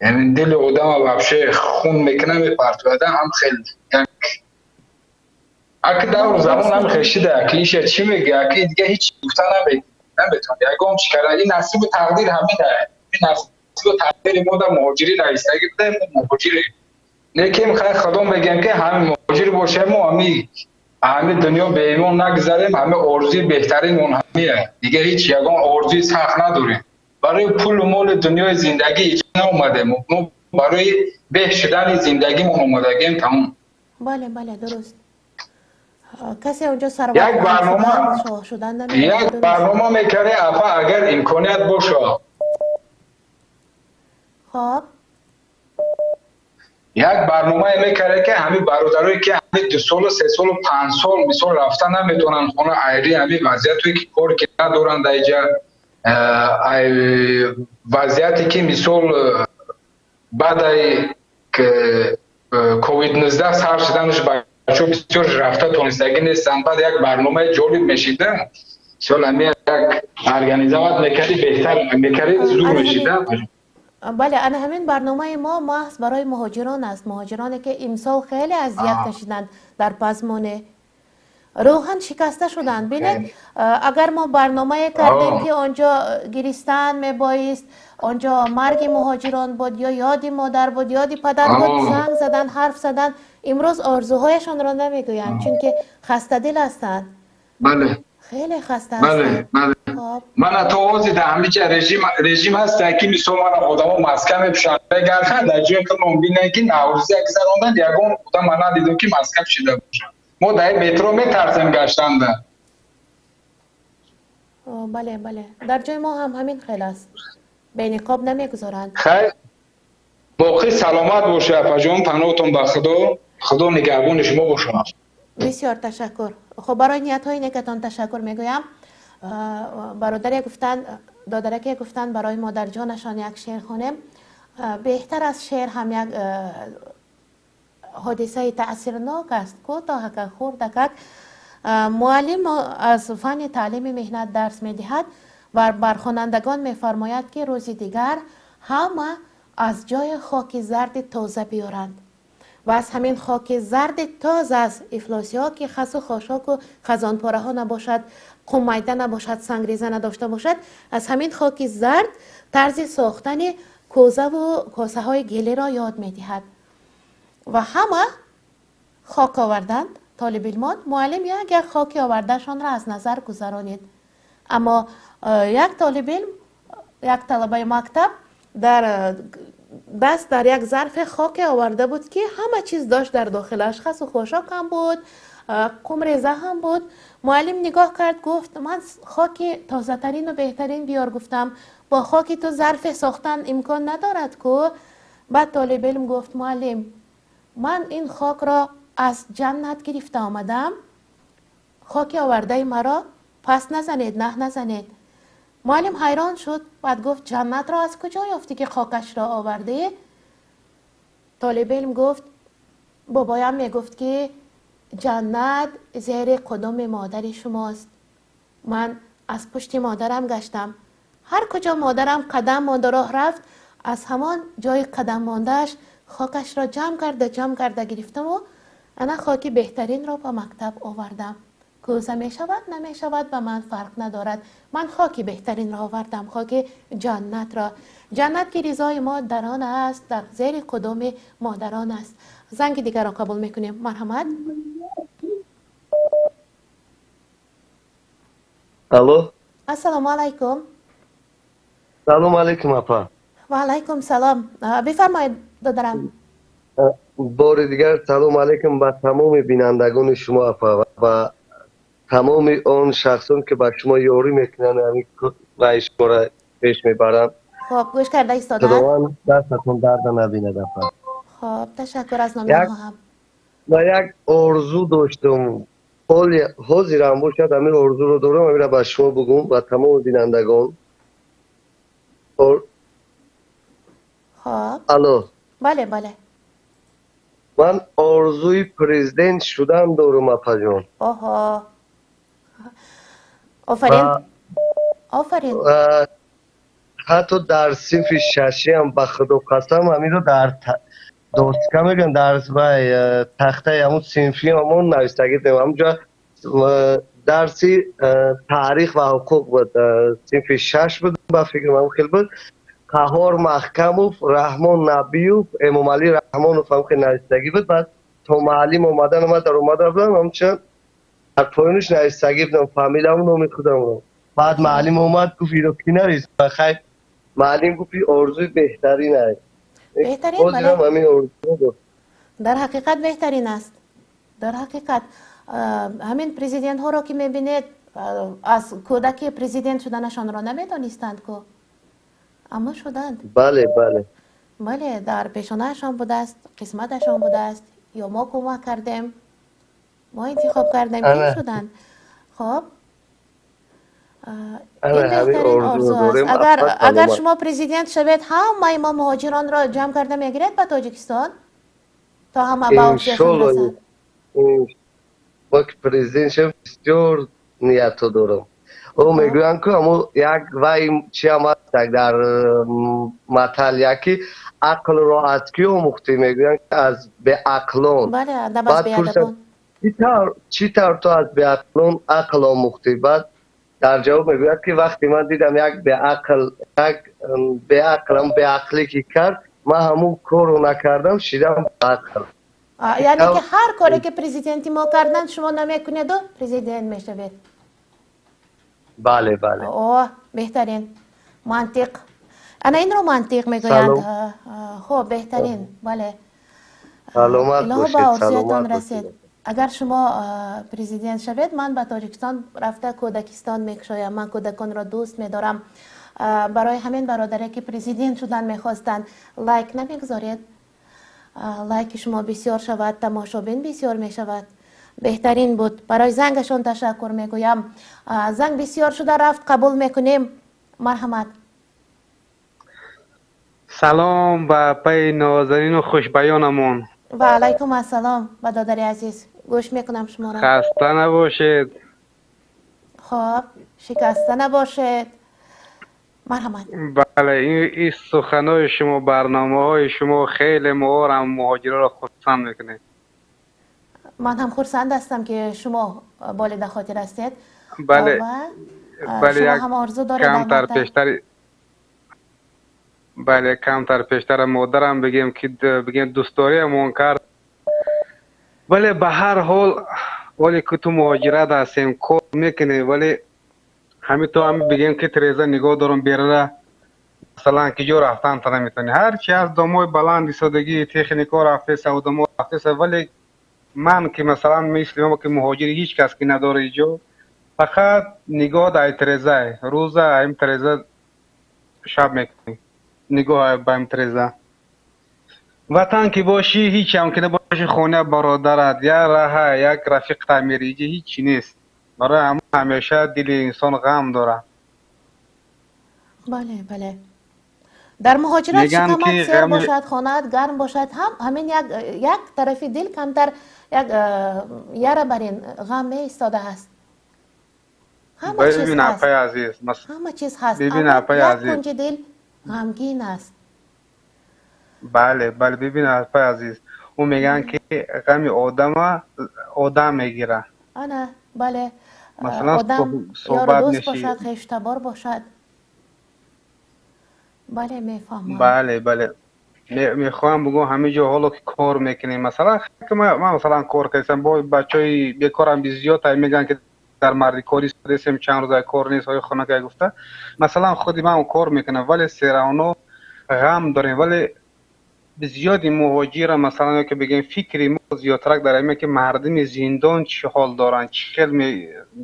یعنی دل آدم وابشه خون میکنه میپرتوده هم خیلی اگه دور زمان هم خشیده که ایشه چی میگه اگه دیگه هیچ گفتن نمیتون یکم چی کرده. این نصیب و تقدیر همینه. این نصیب و تقدیر ما در مهاجری نایستگی بده مهاجری لیکن خدا بگم که همین مهاجر باشه ما همین دنیا به ایمان نگذاریم. همه آرزوی بهترین اون همیه دیگه هیچ یگان آرزوی سخت نداریم. برای پول و مال دنیای زندگی ایجا ناومده ما برای به شدن زندگی ما اومدگیم تمام. بله درست. کسی اونجا سر یک برنامه میکره اپا اگر امکانیت باشه. خب یک برنامه میکرده که همین برادرایی که همین 2 سال 3 سال 5 سال مثال رفتن نمیتونن خونه ایری همین وضعیتی که کار که ندارن در اینجا وضعیتی که مثال بعد که کووید 19 سر شدنش بچه بسیار رفته تونستگی نیستن بعد یک برنامه جالب میشیده سال همین یک ارگانیزات میکردی بهتر میکردی زور میشیده. بله انا همین برنامه ما محض برای مهاجران است، مهاجرانی که امسال خیلی اذیت کشیدند در پزمانه روحاً شکسته شدند. ببینید اگر ما برنامه کردیم که آنجا گریستن میبایست، آنجا مرگ مهاجران بود یا یاد مادر بود یاد پدر بود، زنگ زدن حرف زدن، امروز آرزوهایشان را نمیگویند چون که خسته دل هستند. بله خیلی خسته هستند. بله من تا آزی در همه جا رژیم هست که مثل من آدم مسکن میپشن بگردن در جایی که من بینه که نوروزی اگه زراندن یکون بودم من ندیدم که مسکن شده باشن. ما در مترو میترسیم گشتن ده. بله در جای ما هم همین خیلی است، به نقاب نمیگذارند. خیر باقی سلامت باشه اپا جان، پناهتون به خدا نگهبان شما باشه. بسیار تشکر. خب برای نیت های نیکتان تشکر میگویم. دادرک گفتن برای مادر جانشان یک شعر خوانیم. بهتر از شعر هم یک حادثه تأثیرناک است. کوتاه که خورد معلم از فن تعلیم مهنت درس میدهد و بر خوانندگان میفرماید که روز دیگر همه از جای خاک زرد تازه بیارند و از همین خاک زرد تازه از افلاسی ها که خس و خاشاک و خزان پاره ها نباشد، قمیده نباشد، سنگریزه نداشته باشد، از همین خاک زرد طرز ساختن کوزه و کاسه های گلی را یاد میدهد و همه خاک آوردند. طالب علمان معلم یک خاک آوردهشان را از نظر گذرانید، اما یک طالب علم یک طلبه مکتب در دست در یک ظرف خاک آورده بود که همه چیز داشت در داخلش، خس و خاشاک هم بود، قمریزه هم بود. معلم نگاه کرد گفت من خاک تازه ترین و بهترین بیار. گفتم با خاک تو ظرف ساختن امکان ندارد که. بعد طالب علم گفت معلم من این خاک را از جنت گرفته آمدم، خاک آورده مرا پس نزنید، نه نزنید. معلم حیران شد. بعد گفت جنت را از کجا یافتی که خاکش را آورده؟ طالب علم گفت بابایم میگفت که جنت زیر قدم مادر شماست. من از پشت مادرم گشتم، هر کجا مادرم قدم مانده راه رفت از همان جای قدم ماندهش خاکش را جمع کرده گرفتم و انا خاک بهترین را به مکتب آوردم. کوزه می شود نمی شود به من فرق ندارد، من خاک بهترین را آوردم، خاک جنت را. جنت که رضای ما در آن است، در زیر قدم مادران است. زنگ دیگر را قبول میکنیم. مرحمت. الو السلام علیکم. سلام علیکم اپا. و علیکم سلام. بفرمایید دادرم. بار دیگر سلام علیکم به تمام بینندگان شما اپا و تمام آن شخصان که به شما یاری میکنن همین رای شما را پیش میبرم. خب گوش کرده ایستادن. خداوند دستتون درد نبیند اپا. خب تشکر از نام هم. و یک آرزو داشتم حاضرم باشد همین آرزو رو دارم همین را به شما بگم و تمام بینندگان. خب الو بله من آرزوی پرزیدنت شدن دارم اپا جان. آها آفرین. حتی در صنف ششی هم به خدا قسم همین رو در دوستکه میگن در تخته همون صنفی همون نویستگی دیم همونجا درسی تاریخ و حقوق بود. صنف شش بود به فکر من خیلی بود. قهار محکموف، رحمان نبیوف، امام علی رحمانوف هم خیلی نویستگی بود. بعد تا معلم اومدن در اومده بودم همچنان در پایینش نویستگی بودم فامیل همون نامی خودم. بعد معلم اومد گفت ایرو کی نویس؟ خیلی معلم گفت آرزوی بهترین است. بهترین بله. در حقیقت بهترین است. در حقیقت همین پرزیدنت ها را که میبینید از کودکی پرزیدنت شدنشان را نمیدانستند که اما شدند. بله بله در پیشانهشان بوده است، قسمتشان بوده است یا ما کمک کردیم، ما انتخاب کردیم که شدن. خب این بهترین آرزو است. اگر شما پرزیدنت شوید همه ما مهاجران را جمع کرده میگیرید به تاجیکستان تا همه به آرزوشان رسد. با که پرزیدنت شوید بسیار نیت دارم. او میگویند که همون یک وای چی هم هست در مثل یکی عقل را از کی آموختی؟ میگویند که از به عقلان. بله بعد پرسیدم چی طور تو از به عقلان عقل آموختی؟ بعد در جواب میگوید که وقتی من دیدم یک به عقلی که کرد من همون کار رو نکردم شیدم به عقل. یعنی که هر کاری که پرزیدنتی ما کردن شما نمیکنید و پرزیدنت میشوید. بله بله. اوه بهترین منطق. انا این رو منطق میگویند. خب بهترین. بله. سلامت باشید. سلامت رسید. اگر شما پرزیدنت شوید من به تاجیکستان رفته کودکستان میکشایم. من کودکان را دوست میدارم. برای همین برادری که پرزیدنت شدن میخواستند لایک نمیگذارید. لایک شما بسیار شود، تماشابین بسیار میشود. بهترین بود. برای زنگشان تشکر میگویم. زنگ بسیار شده رفت، قبول میکنیم. مرحمت. سلام به پای نازنین و خوشبیانمون. و علیکم السلام برادر عزیز. گوش میکنم شما را. خسته نباشید. خب شکسته نباشید. مرحمت. بله این سخنهای شما، برنامه های شما خیلی ما را مهاجرا را خرسند میکنه. من هم خرسند هستم که شما والد خاطر هستید. بله. بله شما هم آرزو دارید کمتر پیشتر. بله کمتر پیشتر مادرم بگیم که بگیم دوستداری همون کرد. ولی به هر حال ولی که تو مهاجرت هستیم کار میکنه، ولی همین تو هم بگیم که تریزا نگاه دارم بیره مثلا که جو رفتن تا نمیتونی هر چی از داموی بلند ایستادگی تکنیکا رفته سودامو رفته، ولی من که مثلا مثل ما که مهاجری هیچ کس که نداره اینجا، فقط نگاه دای تریزا روزا این تریزا شب میکنی نگاه با این تریزا. وطن که باشی هیچ هم که نباشی، خونه برادرت یا راه یک رفیق تعمیری هیچی نیست. برای همون همیشه دل انسان غم داره. بله بله. در مهاجرت شکمت سیر باشد، خانه‌ات گرم باشد، همین یک طرفی دل کمتر یک یاره بر این غم می ایستاده هست. همه چیز هست. همه چیز هست. اما یک کنج دل غمگین است. بله بله ببین اپای عزیز، اون میگن که غم آدم میگیره. آنه بله. مثلا آدم یار دوست باشد، خیشتبار باشد. بله میفهمم. بله بله. میخوام بگم همه جا حالا که کار میکنیم، مثلا که من مثلا کار کردم با بچهای بیکارم زیاد میگن که در مردی کاری هستیم چند روز کار نیست های خانه که گفته، مثلا خودی من کار میکنم ولی سرانو غم داریم. ولی زیادی مهاجر مثلا که بگیم فکری ما زیادتر داریم که مردم زندان چه حال دارن، چه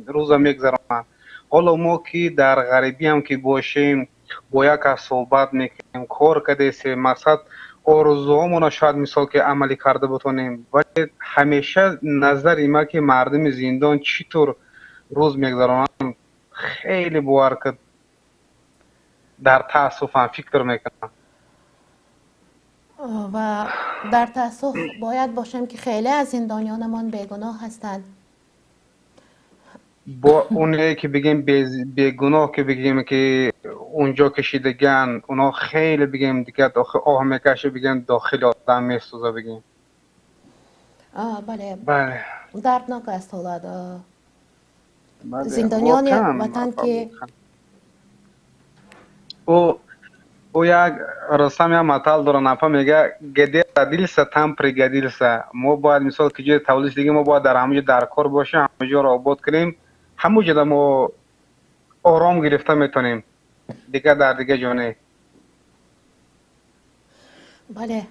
روزا میگذرونن. حالا ما که در غریبی هم که باشیم با یک صحبت میکنیم، کار کردیم، مقصد آرزوهامون شاید مثال که عملی کرده بتونیم، ولی همیشه نظر ما که مردم زندان چطور روز میگذرونن خیلی باور که در تاسف فکر میکنم. و در تاسف باید باشیم که خیلی از زندانیانمان بیگناه هستند. با اونایی که بگیم بیگناه که بگیم که اونجا کشیدگن، اونا خیلی بگیم دیگه آه میکشه بگیم داخل آدم میسوزه بگیم. بله. بله. دردناک است حالت. زندانیان وطن که او یک رسم یا مطال داره نپا میگه گدیر دلسه تم پر گدیلسه. ما باید مثال که جای تولید دیگه ما باید در همه در کار باشیم، همه جا را آباد کنیم، همه جا ما آرام گرفته میتونیم دیگه در دیگه جانه. بله.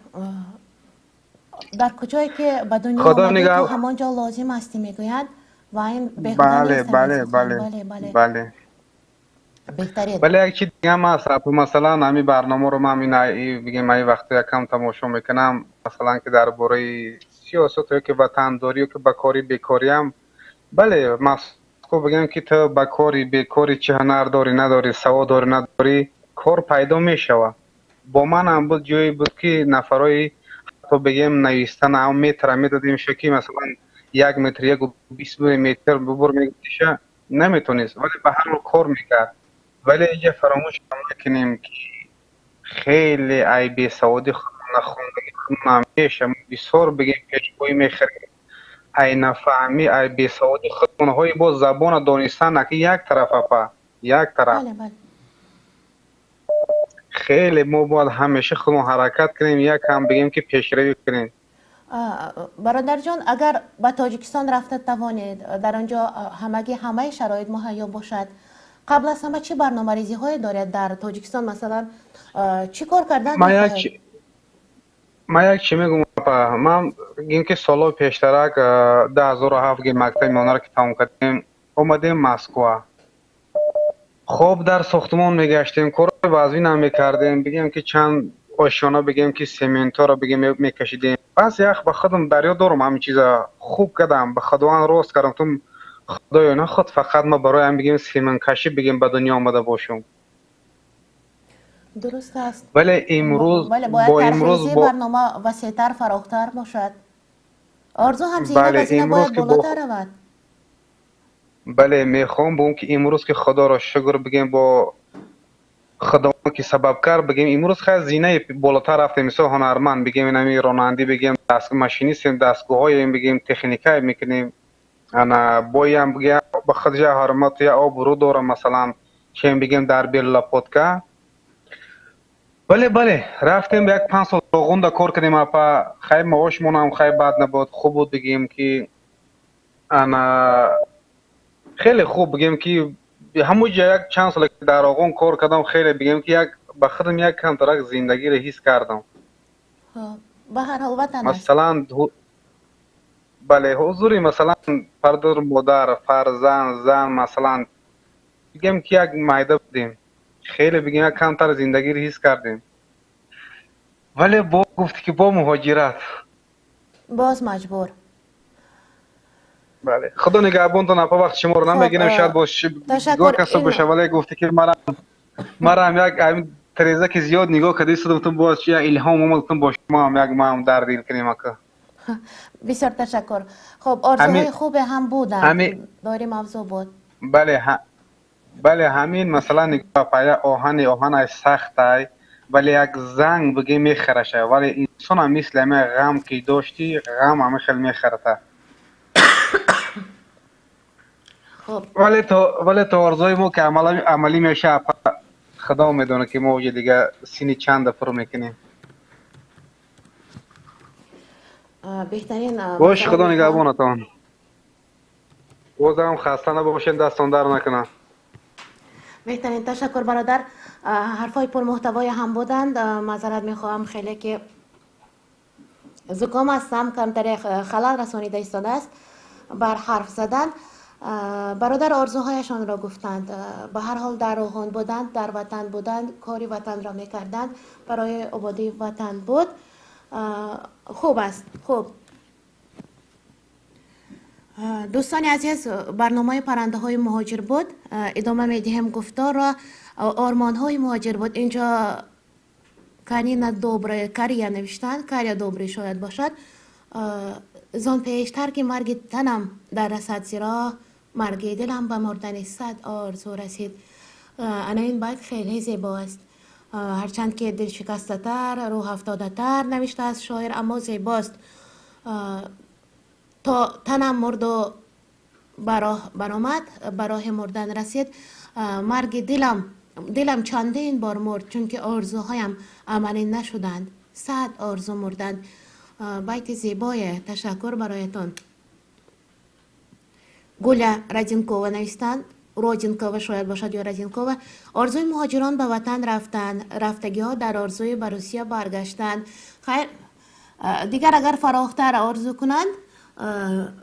در کجایی که به دنیا آمده تو همانجا لازم هستی میگوید و این به خدا بله بله بله بله. بهتره. ولی یک چیز دیگه هم هست مثلا همین برنامه رو من بگیم این وقت یکم تماشا میکنم، مثلا که درباره سیاست یا که وطنداری یا که بکاری بیکاری هم، بله مسکو بگم که تو بکاری بیکاری چه هنر داری نداری سواد داری نداری کار پیدا میشوه. با من هم بود جایی بود که نفرای تو بگیم نویستن هم متر میدادیم شکی مثلا 1 متر 1.20 متر ببر میگفتیشه نمیتونست، ولی به هر حال کار میکرد. ولی اینجا فراموش نکنیم که خیلی ای بی سوادی خودمون نخوندگی خودمون همیشه بسیار بگیم پیشگویی میخریم. ای نفهمی ای بی سوادی خودمون های با زبان دانستن که یک طرف اپا یک طرف. بله بله. خیلی ما باید همیشه خودمون حرکت کنیم، یک هم بگیم که پیشروی کنیم. برادر جان اگر به تاجیکستان رفته توانید در آنجا همه شرایط مهیا باشد، قبل از همه چه برنامه‌ریزی های دارید در تاجیکستان؟ مثلا چی کار کردن؟ ما یک چی میگم اپا، من گیم که سالو پیشترک 2007 که مکتب میانه که تمام کردیم اومدیم مسکو. خب در ساختمان میگشتیم، کارهای وزین هم میکردیم، بگیم که چند آشیانه بگیم که سیمنتا رو بگیم میکشیدیم. پس یک به خودم دریا دارم همین چیزا خوب کردم، به خداوند راست کردم، تو خدایا نه خود فقط ما برای هم بگیم سیمن کشی بگیم به دنیا آمده باشم. درست است. ولی امروز با امروز برنامه وسیع‌تر فراختر باشد. آرزو هم زینه به زینه باید بالاتر رود. بله میخوام بگم که امروز که خدا را شکر بگیم با خداوند که سبب کرد بگیم امروز خیلی زینه بالاتر رفتیم. مثلا هنرمند بگیم اینمی رانندگی بگیم دست ماشینیست دستگاه های بگیم تکنیکای میکنیم. انا بایم بگیم به خدجه حرمت یا آبرو دارم مثلا چه بگیم در بیل پودکا. بله رفتیم یک 5 سال روغونده کار کردیم اپا، خیلی معاشمون هم خیلی بد نبود، خوب بود بگیم که انا خیلی خوب بگیم که همون جا یک چند سال که در آغون کار کردم خیلی بگیم که یک به خودم یک کم ترک زندگی رو حس کردم. به هر حال وطن مثلا بله حضوری مثلا پدر مادر فرزند زن مثلا بگیم که یک مایده بودیم، خیلی بگیم یک کم تر زندگی رو حس کردیم. ولی با گفت که با مهاجرت باز مجبور. بله خدا نگهبانتون اپا وقت شما رو نمیگیرم شاید باشه دو کسا باشه، ولی گفتی که مرا هم یک تریزه که زیاد نگاه کردی صدمتون باز چیه الهام اومدتون با شما هم یک ما هم در دیل کنیم اکا. بسیار تشکر. خب آرزوهای خوب هم بودن داری موضوع بود. بله همین مثلا نگاه پایه آهن سخت های ولی یک زنگ بگی میخرشه، ولی انسان هم مثل همه غم که داشتی غم همه خیلی میخرته. ولی تو آرزوی ما که عملی میشه خدا میدونه که ما دیگه سینی چند پر میکنیم. بهترین باش خدا نگهبانتان. بازم خسته نباشین، دستان در نکنه. بهترین تشکر برادر. حرفای پر محتوای هم بودند. معذرت میخواهم خیلی که زکام هستم، کمتر خلل رسانیده ایستاده است بر حرف زدن. برادر آرزوهایشان را گفتند، به هر حال در آهن بودند، در وطن بودند، کاری وطن را میکردند، برای آبادی وطن بود. خوب است. خوب دوستان عزیز، برنامه پرنده های مهاجر بود. ادامه میدیم گفتار را. آرمان های مهاجر بود. اینجا کانینا دوبره کاریا نوشتن، کاریا دوبره شاید باشد. زان پیشتر که مرگ تنم در رسد زیرا مرگ دلم به مردن 100 آرزو رسید. انا این باید خیلی زیبا است، هرچند که دل شکسته تر روح افتاده تر نوشته از شاعر، اما زیباست. تا تنم مرد و برآمد به راه مردن رسید. مرگ دلم چندین بار مرد چون که آرزوهایم عملی نشدند. 100 آرزو مردند. بیت زیبای. تشکر برایتان. گولا رادینکووا نوشتند، رادینکووا شاید باشد یا رادینکووا. آرزوی مهاجران به وطن رفتگی ها در آرزوی به روسیه برگشتند. خیر دیگر اگر فراختر آرزو کنند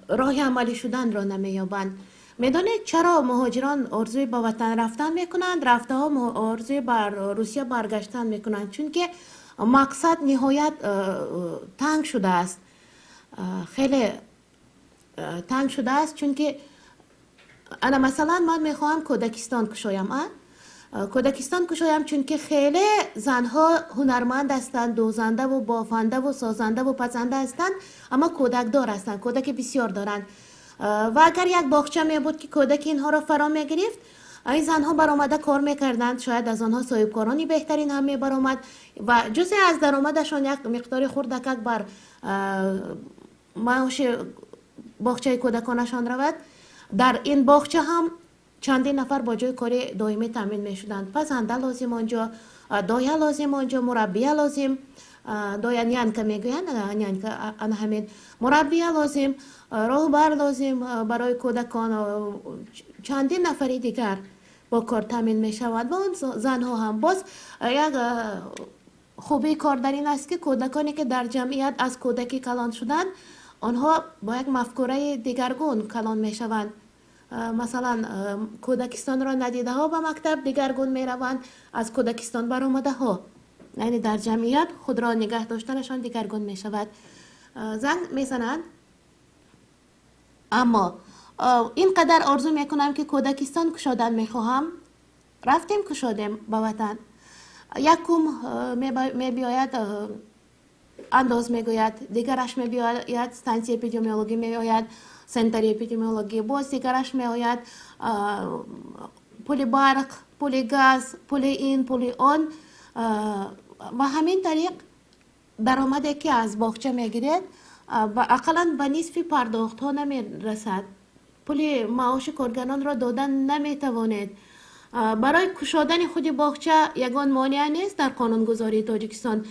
راه عملی شدن را نمیابند. میدونید چرا مهاجران آرزوی به وطن رفتن میکنند؟ رفته ها آرزوی بر روسیه برگشتن میکنند، چون که مقصد نهایت تنگ شده است. خیلی تنگ شده است، چون که انا مثلا من میخواهم کودکستان کشایم. کودکستان کشایم چون که خیلی زنها هنرمند هستند، دوزنده و بافنده و سازنده و پسنده هستند، اما کودک دار هستند، کودک بسیار دارند. و اگر یک باغچه می بود که کودک اینها را فرا می گرفت، این زنها برآمده کار میکردند، شاید از آنها صاحبکارانی بهترین هم می برآمد و جزء از درآمدشان یک مقدار خردک بر معاش باغچه کودکانشان رود. در این باغچه هم چندین نفر با جای کاری دائمی تامین می شدند. پسنده لازم آنجا، دایه لازم آنجا، مربیه لازم، دایه نیانکه میگویند، نیانکه آن همین مربیه لازم، راهبر لازم برای کودکان، چندین نفری دیگر با کار تامین می شود. و اون زنها هم باز یک خوبی کار در این است که کودکانی که در جمعیت از کودکی کلان شدند، آنها با یک مفکوره دیگرگون کلان می شوند. مثلا کودکستان را ندیده ها به مکتب دیگرگون می روند از کودکستان برآمده ها، یعنی در جمعیت خود را نگه داشتنشان دیگرگون می شود. زنگ می زنند. اما اینقدر آرزو می کنم که کودکستان کشادن می خواهم. رفتیم کشادیم به وطن. یکم می بیاید انداز می گوید، دیگرش می بیاید ستانسی اپیدمیولوژی می بیاید، سنتر اپیدمیولوژی، باز دیگرش می آید پول برق، پول گاز، پول این، پول آن و همین طریق درآمدی که از باغچه می گیرد و اقلا به نصف پرداخت ها نمی رسد. پول معاش کارگران را دادن نمی توانید. برای کشادن خود باغچه یگان مانع نیست در قانونگذاری تاجیکستان.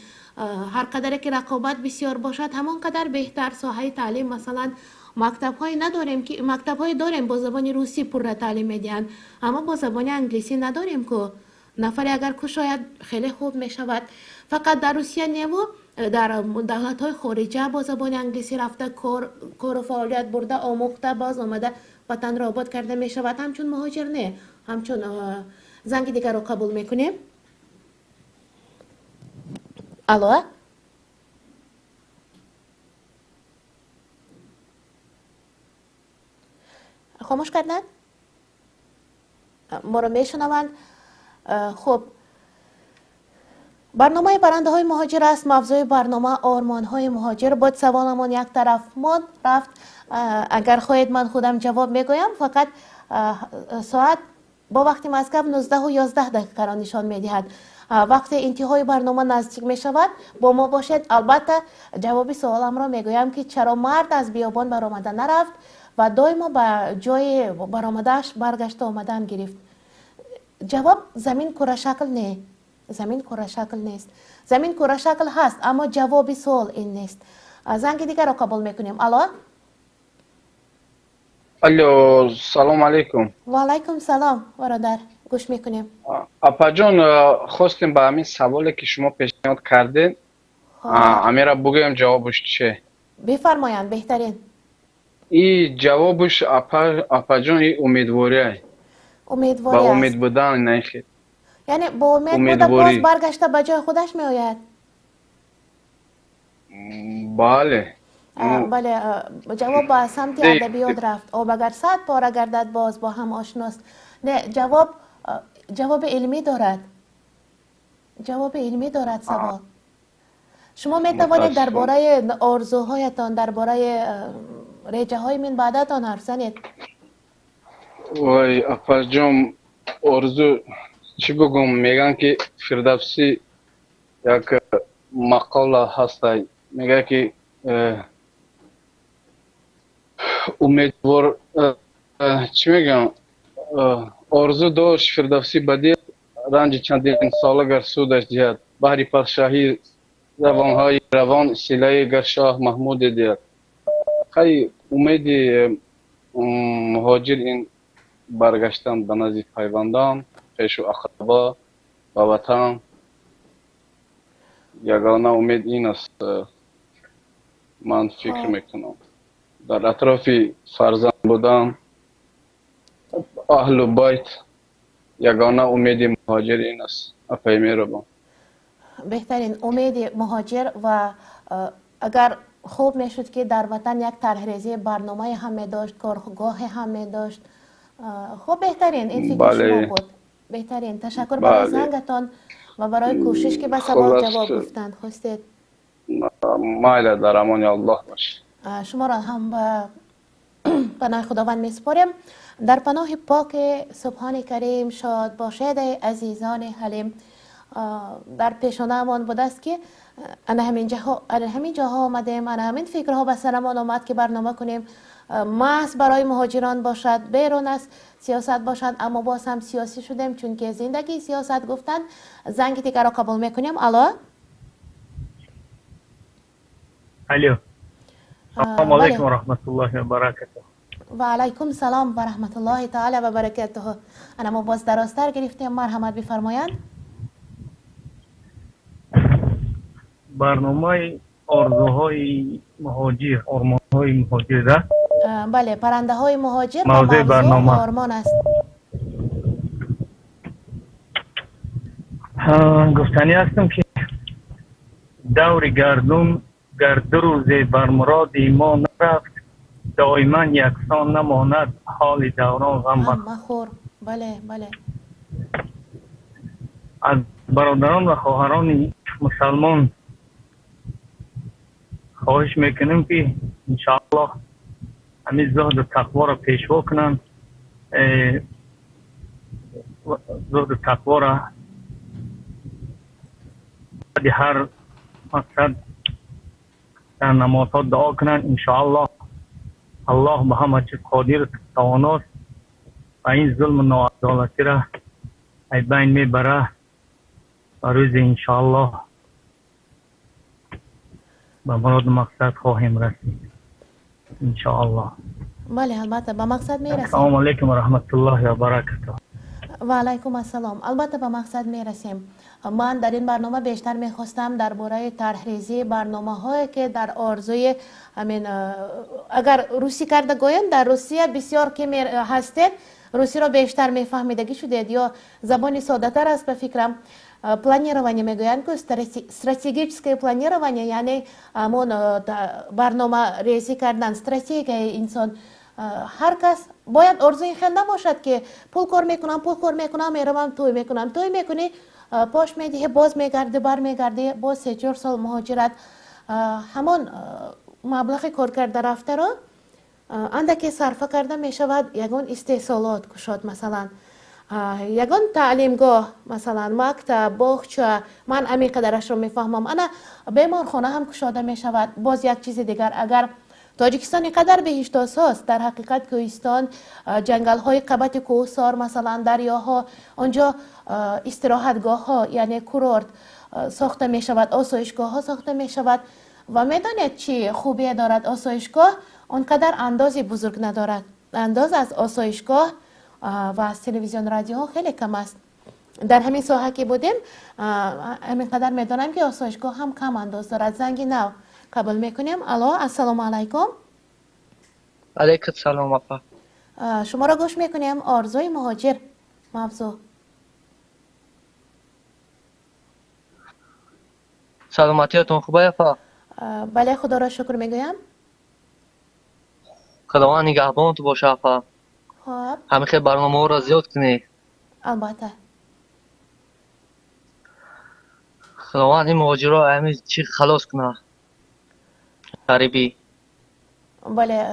هر قدر که رقابت بسیار باشد، همان قدر بهتر. ساحه تعلیم مثلا مکتب های نداریم که مکتب های داریم با زبان روسی پر تعلیم میدهند، اما با زبان انگلیسی نداریم که نفر اگر کشاید خیلی خوب می شود. فقط در روسیه نیو در دولت های خارجه با زبان انگلیسی رفته کار و فعالیت برده، آموخته، باز آمده وطن را آباد کرده می شود. همچون مهاجر نه، همچون زنگ دیگر را قبول میکنیم. الو، خاموش کردند؟ ما را میشنوند؟ خب، برنامه برنده های مهاجر است. موضوع برنامه آرمان های مهاجر بود. سوالمون یک طرف ماند رفت. اگر خواهید من خودم جواب میگویم. فقط ساعت با وقتی مسکو 19 و 11 دقیقه را نشان میدهد. وقت انتهای برنامه نزدیک می شود، با ما باشد. البته جواب سوالم را میگویم که چرا مرد از بیابان برآمده نرفت و دائما به جای برآمدهش برگشته آمدن گرفت. جواب زمین کره شکل نه، زمین کره شکل نیست. زمین کره شکل هست، اما جواب سوال این نیست. زنگ دیگر را قبول میکنیم. الو، الو، سلام علیکم. و علیکم سلام برادر، گوش میکنیم. اپا جان، خواستیم به همین سوالی که شما پیشنهاد کردین امیره بگویم جوابش چیه؟ بفرمایند. بهترین این جوابش اپا جان این امیدواری، امیدواری با است. امید بودن نه خیر. یعنی با امید بوده باز برگشته به جای خودش می آید. بله. بله، جواب با سمت ادبیات رفت. آب اگر 100 پاره گردد باز با هم آشناست. نه، جواب علمی دارد. جواب علمی دارد سوال. شما می توانید درباره آرزوهایتان، درباره ریجه های من بعدتان حرف زنید. وای اپا جان، آرزو چی بگم؟ میگن که فردوسی یک مقاله هست، میگه که امیدوار چی میگم، آرزو داشت فردوسی بدید رنج چندین ساله گر سودش دهد، بهر پادشاهی روانهای روان سیله گر شاه محمود دید. خیلی امید مهاجر این برگشتن به نزد پیوندان، خویش و اقربا و وطن، یگانه امید این است. من فکر میکنم در اطراف فرزند بودن اهل بیت یگانه امید مهاجر این است. افهمی رو با بهترین امید مهاجر و اگر خوب میشد که در وطن یک طرحریزی برنامه هم می داشت، کارگاه هم می داشت. خب بهترین این فکر شما بود. بهترین. تشکر برای زنگتان و برای کوشش که به سوال جواب گفتند. خوستید مایل در امان الله باش. شما را هم به پناه خداوند می سپاریم. در پناه پاک سبحان کریم شاد باشید عزیزان حلیم. در پیشانه من بوده است که همین جاها آمدیم، همین فکرها به سرمان آمد که برنامه کنیم محض برای مهاجران باشد، بیرون از سیاست باشد، اما باز هم سیاسی شدیم چون که زندگی سیاست گفتن. زنگ دیگر را قبول میکنیم. الو السلام علیکم و رحمت الله و برکاته. و علیکم السلام و رحمت الله تعالی و برکاته. اما باز درازتر گرفتیم. مرحمت بفرمایند. برنامه آرزوهای مهاجر، آرمانهای مهاجر ده؟ بله، پرنده های مهاجر موضوع برنامه آرمان است. گفتنی هستم که دور گردون گرد روزه بر مراد ما نرفت، دائما یکسان نماند حال دوران غم مخور. بله بله. از برادران و خواهران مسلمان خواهش میکنیم که انشاءالله همین زهد و تقوا را پیشوا کنند. زهد و تقوا را بعد هر مقصد در نمازها دعا کنند. انشاءالله الله به همه چیز قادر تواناست و این ظلم و ناعدالتی را از بین میبره و روز انشاءالله به مراد مقصد خواهیم رسید انشاءالله. بله البته به مقصد میرسیم. السلام علیکم و رحمت الله و برکاته. و علیکم السلام. البته به مقصد میرسیم. من در این برنامه بیشتر میخواستم درباره طرحریزی برنامه هایی که در آرزوی اگر روسی کرده گویم در روسیه بسیار که هستید، روسی را بیشتر میفهمیدگی شدید یا زبانی ساده تر است به فکرم. планирование میگویند که استراتژیک планирование یعنی همون برنامه ریزی کردن، استراتژی انسان. هر کس باید آرزوی خود نباشد که پول کار میکنم میروم توی میکنی پاش میدهه باز میگرده بر میگرده باز 3-4 سال مهاجرت همون مبلغ کار کرده رفته را اندکی صرفه کرده میشود یگان استحصالات کشاد. مثلا یگان تعلیمگاه، مثلا مکتب، باغچه، من امی قدرش رو میفهمم. انا بیمارخانه هم کشاده میشود. باز یک چیز دیگر، اگر تاجیکستان قدر بهشت است، در حقیقت کوهستان، جنگل های قبط کوهسار، مثلا دریاها، آنجا استراحتگاه ها یعنی کورورت ساخته می شود، آسایشگاه ها ساخته می شود و میدانید چی خوبی دارد آسایشگاه؟ آنقدر اندازی بزرگ ندارد. انداز از آسایشگاه و از تلویزیون رادیو خیلی کم است. در همین ساحه که بودیم همینقدر میدانم که آسایشگاه هم کم انداز دارد. زنگی نو قبول میکنیم. الو السلام علیکم. علیکم السلام آقا. شما را گوش میکنیم. آرزوی مهاجر موضوع. سلامتیتون خوبه آقا؟ بله خدا را شکر میگویم. خداوند نگهبان تو باشه آقا. خب همین خیلی برنامه را زیاد کنید. البته. خداوند این مهاجرها همین چی خلاص کنه. غریبی. بله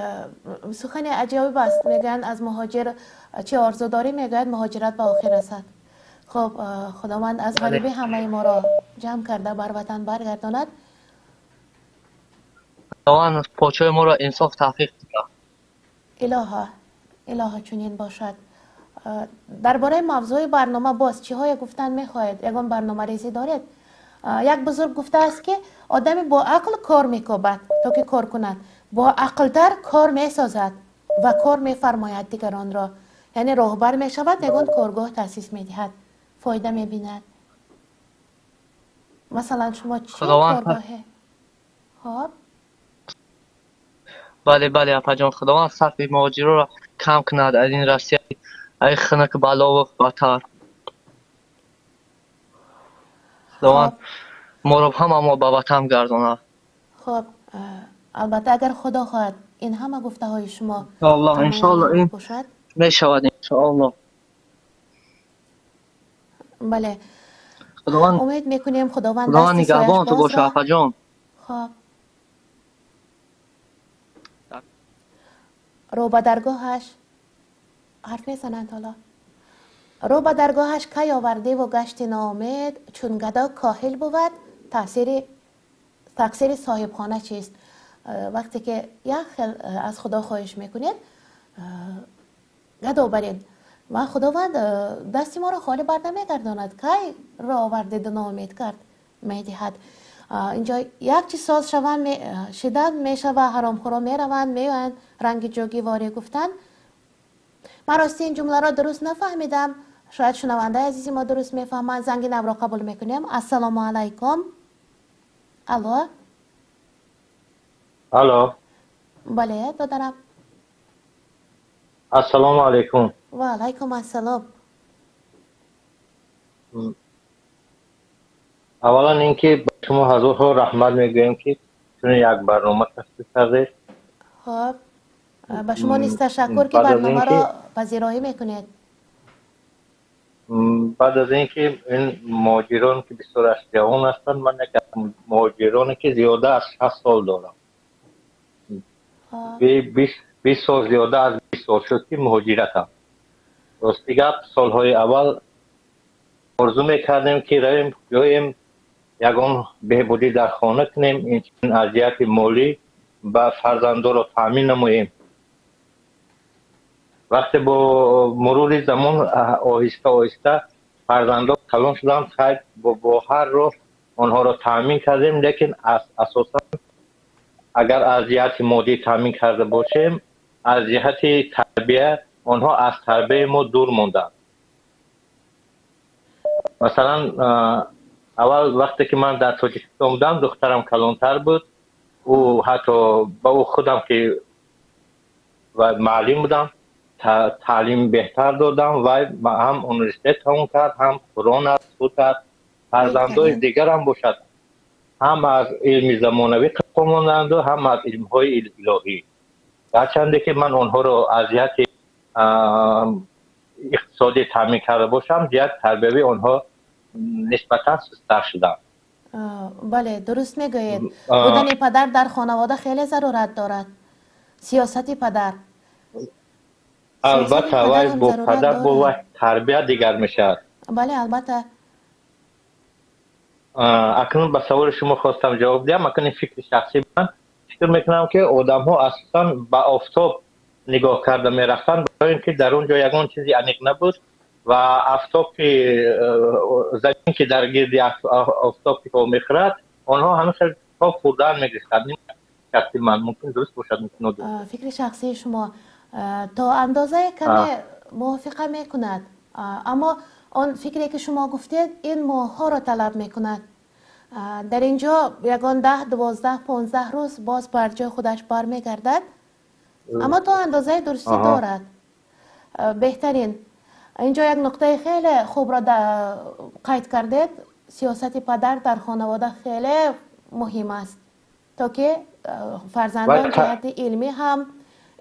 سخن عجیب است. میگن از مهاجر چه آرزو داری؟ میگوید مهاجرت به آخر رسد. خب خداوند از غریبی همه ما را جمع کرده بر وطن برگرداند. خداوند پاچه ما را انصاف تحقیق کنه. الهه چنین باشد. درباره موضوع برنامه باز چی های گفتن میخواهید؟ یگان برنامه ریزی دارید؟ یک بزرگ گفته است که آدمی با عقل کار میکوبد تا که کار کند، با عقلتر کار میسازد و کار میفرماید دیگران را. یعنی راهبر میشود، یگان کارگاه تاسیس میدهد، فایده میبیند. مثلا شما چی کارگاهه؟ خب بله اپا جان، خداوند صرف مهاجرها را کم کند از این روسیه ای خنک بلا و خطر خداوند ما رو هم به وطن گرداند. خب البته اگر خدا خواهد این همه گفته های شما الله انشالله این باشد می شود انشالله. بله خداوند امید میکنیم خداوند خداوند دست سایش نگهبان تو باز باشه را. آقا جان. خب رو به درگاهش حرف میزنند حالا رو به درگاهش کی آورده و گشت ناامید چون گدا کاهل بود تقصیر صاحب خانه چیست؟ وقتی که یک خیل از خدا خواهش میکنید گدا برید و خداوند دستی ما رو خالی بر نمیگرداند کی را آورده ناامید کرد میدهد. اینجا یک چیز ساز شوند شدت میشه و حرام خورا میروند میوند رنگ جوگی واری گفتن. من راستی این جمله را درست نفهمیدم، شاید شنونده عزیزی ما درست میفهمند. زنگ نو را قبول میکنیم. السلام علیکم. الو الو بله دادرم. السلام علیکم. و علیکم السلام. اولا اینکه به شما حضور رحمت میگویم که چون یک برنامه تشکیل کردید. خب به شما نیز تشکر که بعد از برنامه اینکه را پذیرایی میکنید. بعد از اینکه این مهاجران که بسیار از جوان هستند، من یک از مهاجرانی که زیاده از 60 سال دارم. 20 سال زیاده از 20 سال شد که مهاجرتم. راستی گپ سالهای اول آرزو میکردیم که رویم یگان بهبودی در خانه کنیم، این اذیت مالی به فرزندان را تامین نماییم. وقتی با مرور زمان آهسته آهسته فرزندان کلان شدند، خیر با هر راه آنها را تامین کردیم، لیکن اساسا اگر اذیت مالی تامین کرده باشیم از جهت تربیت آنها از تربیت ما دور موندند. مثلا اول وقتی که من در تاجیکستان بودم دخترم کلانتر بود، او حتی با او خودم که و معلم بودم تعلیم بهتر دادم و هم اونیورسیته تموم کرد، هم قرآن از خود کرد. فرزندای دیگر هم باشد هم از علم زمانوی قسم ماندند و هم از علم های الهی. هرچنده که من آنها رو اذیت اقتصادی تامین کرده باشم، جهت تربیوی آنها نسبتا سست‌تر شدم. بله درست میگویید. بودن پدر در خانواده خیلی ضرورت دارد. سیاست پدر البته وای با پدر با تربیت دیگر میشه. بله البته. اکنون به سوال شما خواستم جواب بدم. اکنون فکر شخصی من فکر میکنم که آدم ها اصلا به آفتاب نگاه کرده میرفتن، برای اینکه در اونجا یگان چیزی انیق نبود و آفتاب که زمین که در گرد آفتاب که میخورد آنها همیشه تا خوردن میگشتند. شخصی من ممکن درست باشد ممکن فکر شخصی شما تا اندازه کمی موافقه میکند، اما آن فکری که شما گفتید این ماها را طلب میکند. در اینجا یگان 10 12 15 روز باز بر جای خودش برمیگردد، اما تا اندازه درستی دارد. بهترین اینجا یک نقطه خیلی خوب را قید کردید. سیاست پدر در خانواده خیلی مهم است تا که فرزندان جهت علمی هم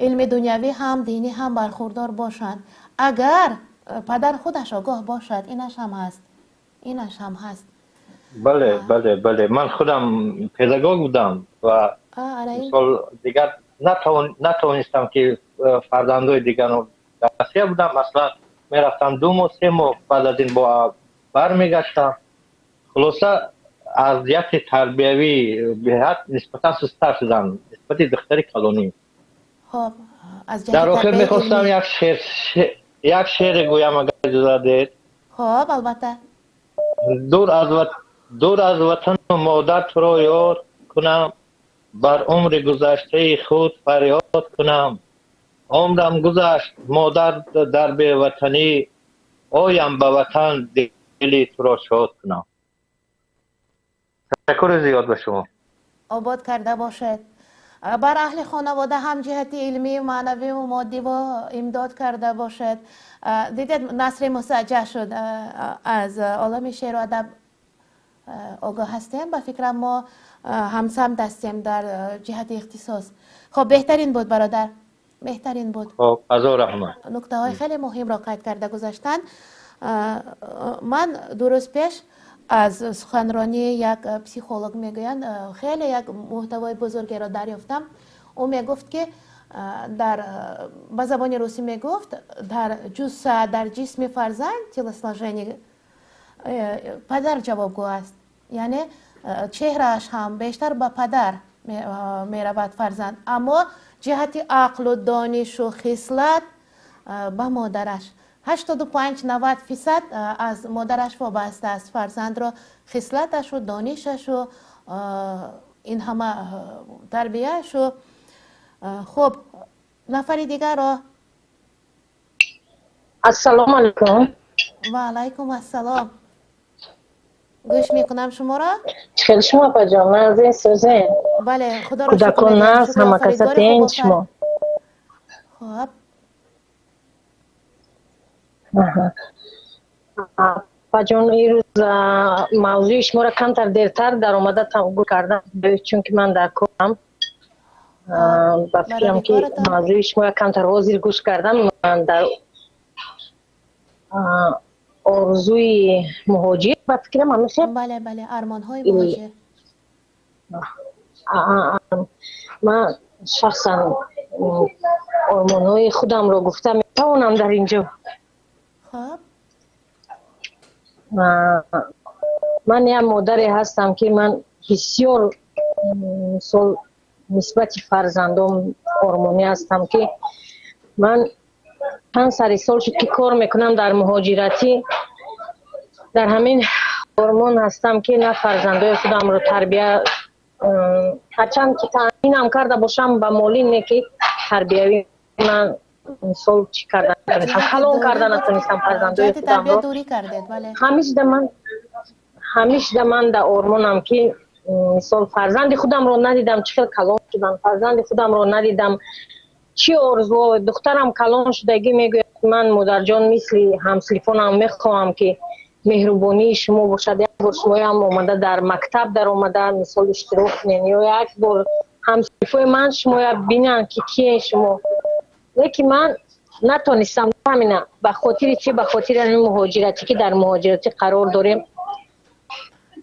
علم دنیوی هم دینی هم برخوردار باشند. اگر پدر خودش آگاه باشد اینش هم هست. بله بله بله. من خودم پداگوگ بودم و سال دیگر نتوانستم که فرزندای دیگر رو درسیه بودم. اصلا میرفتم 2 ماه 3 ماه بعد از این با برمیگشتم. خلاصه اذیت تربیوی به حد نسبتا سست‌تر شدم نسبت دختر کلانی. خب از در آخر میخواستم یک شعر گویم اگر اجازه دید. خب البته. دور از وطن و مادر تو را یاد کنم، بر عمر گذشته خود فریاد کنم. عمرم گذشت مادر در بی وطنی، آیم به وطن دلی تو را شاد کنم. تشکر زیاد به شما. آباد کرده باشد. بر اهل خانواده هم جهت علمی و معنوی و مادی و امداد کرده باشد. دیدید نصر مسجع شد از عالم شعر و ادب آگاه هستیم. به فکرم ما همسم دستیم در جهت اختصاص. خب بهترین بود برادر، بهترین بود. خب از رحمت نکته های خیلی مهم را قید کرده گذاشتن. من دو روز پیش از سخنرانی یک پسیخولوگ میگویند خیلی یک محتوای بزرگی را دریافتم. او میگفت که در به زبان روسی میگفت در جثه در جسم فرزند телосложение پدر جوابگو است، یعنی چهرهش هم بیشتر به پدر میرود فرزند، اما جهت عقل و دانش و خصلت به مادرش. 85-90% از مادرش وابسته است. فرزند را خصلتش و دانشش و این همه تربیهش و خب نفر دیگر را. السلام علیکم. و علیکم السلام. گوش میکنم شما را. خیلی شما پجام من از این سوزه. بله خدا را شکر میکنم. کودکان همه کسا تین شما. خب پجام این روز موضوع شما را کمتر دیرتر در آمده تمگو کردم چون که من در کارم با فکرم که موضوع شما را کمتر حاضر گوش کردم. من در آرزوی مهاجر با فکرم همیشه. بله بله ارمان های مهاجر. من شخصا ارمان های خودم رو گفتم میتوانم در اینجا. خب من یه مادری هستم که من بسیار سال نسبت فرزندم ارمانی هستم که من چند سری سال شد که کار میکنم در مهاجرتی. در همین ارمان هستم که نه فرزندای خودم رو تربیه هرچند که تامینم کرده باشم به مالی نه که تربیوی من سال چی کردن نتونستم کلان کردن نتونستم فرزندای خودم رو. دوری کردید. بله همیشه من در ارمانم که مثال فرزند خودم رو ندیدم چقدر کلان شدم، فرزند خودم رو ندیدم چی آرزو. دخترم کلان شدگی میگوید من مادر جان مثل همسلیفانم میخواهم که مهربانی شما باشد. یک بار شما هم اومده در مکتب در اومده مثال اشتراک کنین یا یک بار همسلیفای من شما بینن که کیه شما. لیکن من نتونستم. همینه به خاطر چی؟ به خاطر این مهاجرتی که در مهاجرتی قرار داریم،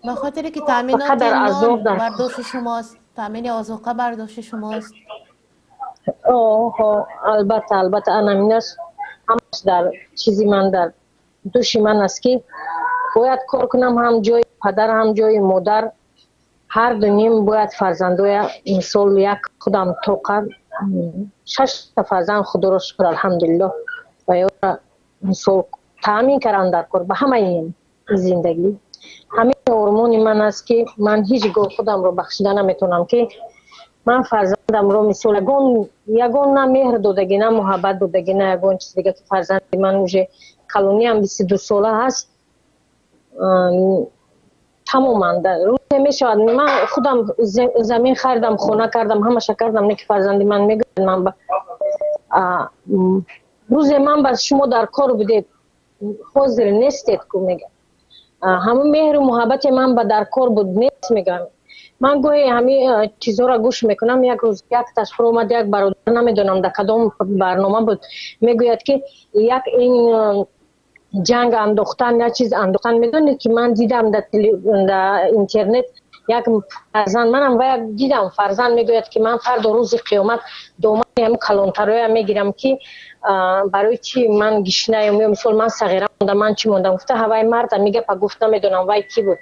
به خاطر که تامینات نان برداشت شماست، تامین آذوقه برداشت شماست. البته همینش همش در چیزی من در دوشی من است که باید کار کنم، هم جای پدر هم جای مادر هر دونیم باید فرزندای مثال یک خودم توقع 6 فرزند خدا را شکر الحمدلله و یا مثال تامین کردن در کار به همه این زندگی. همین ارمان من است که من هیچ گاه خودم رو بخشیده نمیتونم که من فرزندم رو مثال یگان نه مهر دادگی نه محبت دادگی نه یگان چیز دیگه که فرزند من اوجه کلونی هم 22 ساله هست تماما در روز میشود. من خودم زمین خریدم خونه کردم همه کردم نه که فرزندی من میگه من روز من با شما در کار بوده حاضر نیستید که میگه همون مهر و محبت من با در کار بود نیست میگم. من گویی همه چیزها را گوش میکنم. یک روز یک تشخیر اومد یک برادر نمیدونم در کدام برنامه بود میگوید که یک این جنگ انداختن یا چیز انداختن. میدونید که من دیدم در اینترنت یک فرزند منم و یک دیدم فرزند میگوید که من فردا روز قیامت دومن هم کلانترای میگیرم که برای چی من گشنه یا مثال من صغیره موندم من چی موندم. گفته هوای مرد میگه پا گفتم میدونم وای کی بود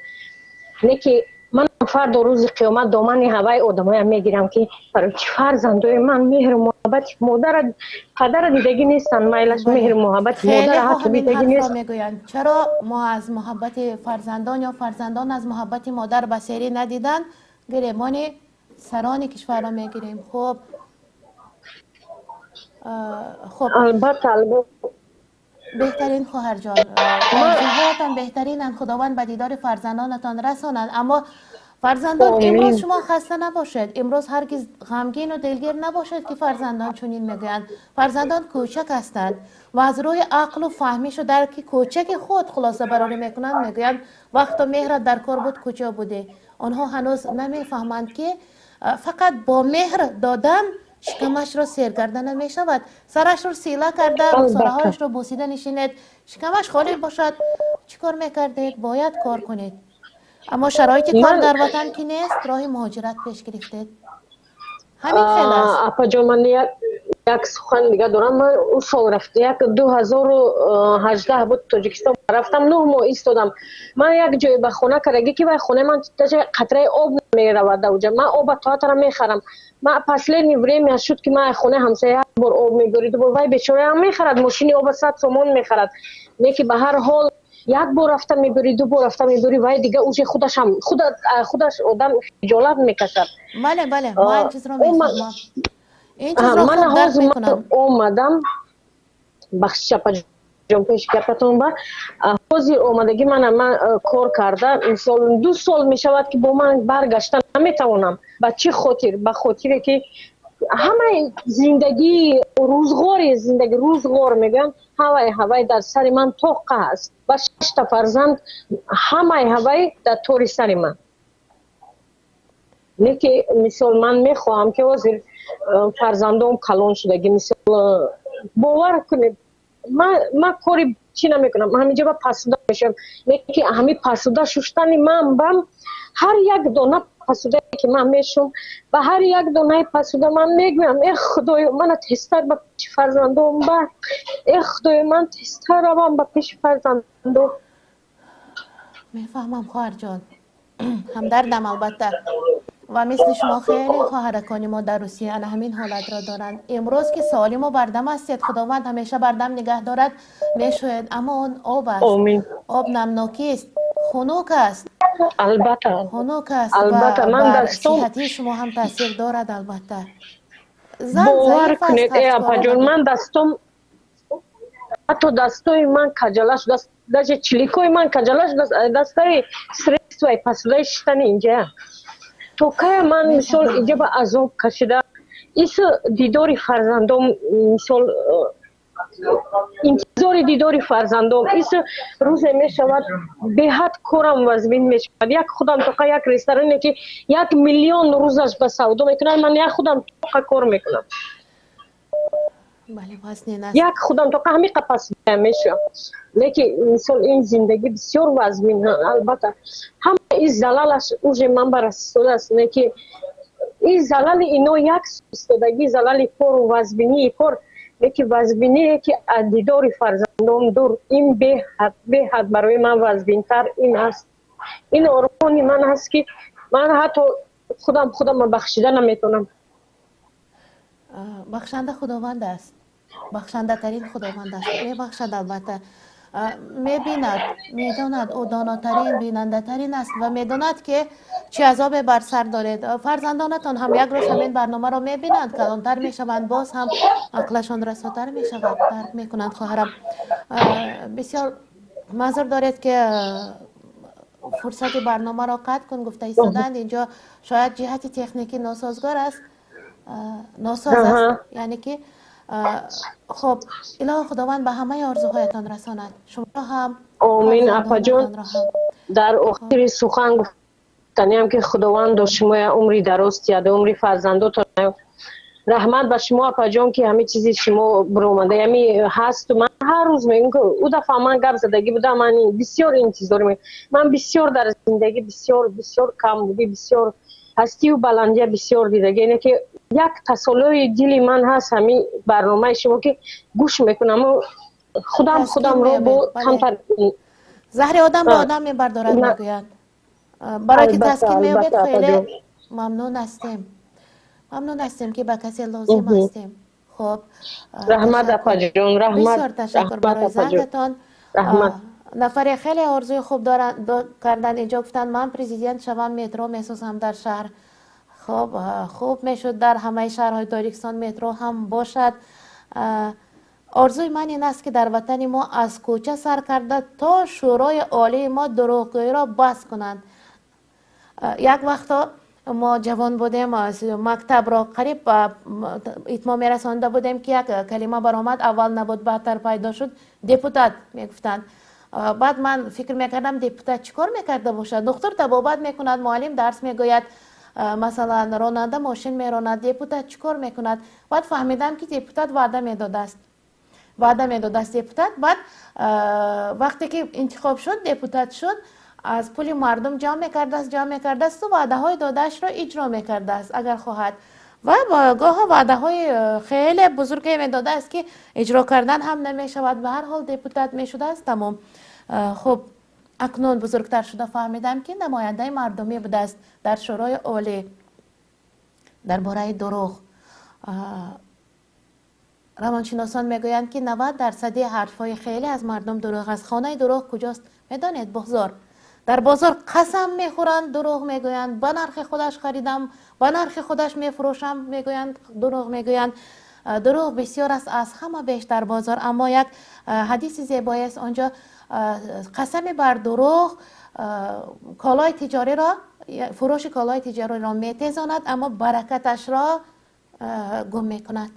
نه که من فردا روز قیامت دامن هوای آدمای میگیرم که برای چی فرزندای من مهر و محبت مادر پدر دیدگی نیستن. میلش مهر و محبت مادر حتی دیدگی نیست. میگویند چرا ما از محبت فرزندان یا فرزندان از محبت مادر بصیری ندیدن گریبان سران کشور را میگیریم. خب البته بهترین خواهر جان آرزوهایتان بهترینن. خداوند به دیدار فرزندانتان رسانند. اما فرزندان امروز شما خسته نباشید، امروز هرگز غمگین و دلگیر نباشید که فرزندان چنین میگویند. فرزندان کوچک هستند و از روی عقل و فهمیش و درک کوچک خود خلاصه برآوری میکنند، میگویند وقت و مهر در کار بود کجا بوده. آنها هنوز نمیفهمند که فقط با مهر دادن شکمش را سرگرده نمی شود. سرش را سیله کرده، رخساره هایش را بوسیده نشینید، شکمش خالی باشد، چی کار میکردید؟ باید کار کنید. اما شرایط کار در وطن که نیست، راه مهاجرت پیش گرفتید. همین خیلی است. اپا جان، من یک سخن دیگه دارم. من اون سال رفته 2018 بود تاجیکستان رفتم، 9 ماه ایستادم. من یک جای به خونه کرگی که به خونه من قطره آب نمیرود اوجا. من آب تا میخرم. من فصل نیوری میشد که من خونه همسایه بار آب میگیرید و وای بیچاره هم میخرد، ماشین آب 100 تومان میخرد. که به هر حال یک بار رفتم میبری، دو بار رفتم میبری، وای دیگه اوجه خودش آدم خجالت میکشد. بله بله، ما این چیز رو میفهمم. این چیز رو خوب درک میکنم. اومدم بخش جان پیش کردتون با حاضر اومدگی من کار کرده. مثلا 2 سال میشود که با من برگشتن نمیتوانم. با چه خاطر؟ به خاطر که همه زندگی روزگار میگن هوای در سر من توقع است و 6 تا فرزند همه هوای در طور سر من. نه که مثال من میخواهم که وزیر فرزندم کلان شدگی، مثال باور کنید من کاری چی نمیکنم، همینجا با پسوده میشم. نه که همین پسوده ششتن من بم هر یک دانه پسوده که من میشم و هر یک دانه پسوده من میگویم ای خدای من تستر به پیش فرزندم، ای خدای من تستر روم به پیش فرزندم. میفهمم خواهر جان، همدردم البته. و مثل شما خیلی خواهرکانی ما در روسیه همین حالت را دارند. امروز که سالم و بردم هستید، خداوند همیشه بردم نگه دارد میشوید، اما اون آب است. آب نمناکی است، خنک است. البته خنک است البته. و من بر دستم صحتی شما هم تاثیر دارد. البته باور کنید ای اپا جون، من دستم حتی دستای من کجلش دست چلیکوی من کجلش دستای سرست و پسوده شتن اینجا تو که من مثال اینجا به عذاب کشیده. ایس دیدار فرزندم، مثال انتظار دیدار فرزندم ایس روز می شود به حد کارم وزبین می شود. یک خودم تو که یک رستورانی که 1 میلیون روزش به سودا میکنم، من یک خودم تو که کار میکنم. یک خودم تو که همین قپس میشم. لیکن مثال این زندگی بسیار وزمین. البته همه این زلالش اوج من برسیده است. لیکن این زلال اینو یک سوستدگی، زلال کار و وزبینی کار، لیکن وزبینی که دیدار فرزندم دور این به حد برای من وزبینتر این است. این ارمانی من هست که من حتی خودم بخشیده نمیتونم. بخشنده خداوند است، بخشنده ترین خداوند است. میبخشد البته. میبیند، میداند، او داناترین، بیننده ترین است و میداند که چه عذاب بر سر دارید. فرزندانتان هم یک روز همین برنامه را میبینند، کلانتر میشوند، باز هم عقلشان رساتر میشود، درک میکنند. خواهرم بسیار معذر دارید که فرصت برنامه را قطع کن گفته ایستادند. اینجا شاید جهت تکنیکی ناسازگار است، ناساز است، یعنی که خب اله خداوند به همه آرزوهایتان رساند. شما هم آمین. اپا جان در آخر سخن گفتنیم که خداوند شما عمری درست یاد عمری فرزنداتان رحمت به شما اپا جان که همه چیزی شما برآمده یعنی هست. من هر روز میگم که او دفعه من گپ زدگی بودم، من بسیار انتظار من بسیار در زندگی بسیار کم بودی، بسیار هستی و بلندی بسیار دیدگی. اینه که یک تسلای دلی من هست همین برنامه شما که گوش میکنم و خودم رو با کمتر زهر آدم را آدم میبردارد میگوید. برای که تسکین میابید خیلی ممنون هستیم که به کسی لازم هستیم. خب رحمت اپا جون، رحمت. بسیار تشکر برای زنگتان. نفر خیلی آرزوی خوب کردن اینجا گفتن من پرزیدنت شوم، مترو میسازم در شهر. خب خوب میشد در همه شهرهای تاجیکستان مترو هم باشد. آرزوی من این است که در وطن ما از کوچه سر کرده تا شورای عالی ما دروغگویی را بس کنند. یک وقتا ما جوان بودیم، از مکتب را قریب اتمام میرسانده بودیم که یک کلمه برآمد، اول نبود بعدتر پیدا شد، دپوتات میگفتند. بعد من فکر میکردم دپوتات چیکار میکرده باشد؟ دکتر طبابت میکند، معلم درس میگوید، مثلا راننده ماشین میراند، دپوتات چیکار میکند؟ بعد فهمیدم که دپوتات وعده میداده است، وعده میداده است دپوتات. بعد وقتی که انتخاب شد دپوتات شد، از پول مردم جمع میکرده است و وعده های دادهش را اجرا میکرده است اگر خواهد. و گاه وعده های خیلی بزرگی میداده است که اجرا کردن هم نمیشود، به هر حال دپوتات میشده است تمام. خب اکنون بزرگتر شده فهمیدم که نماینده مردمی بوده است در شورای عالی. درباره دروغ روانشناسان میگویند که 90% حرفهای خیلی از مردم دروغ است. خانه دروغ کجاست؟ میدانید؟ بازار. در بازار قسم میخورند، دروغ میگویند. با نرخ خودش خریدم، با نرخ خودش میفروشم، میگویند، دروغ میگویند. دروغ بسیار است، از همه بیش در بازار. اما یک حدیث زیبایی است آنجا، قسم بر دروغ کالای تجاری را، فروش کالای تجاری را میتیزاند اما برکتش را گم میکند.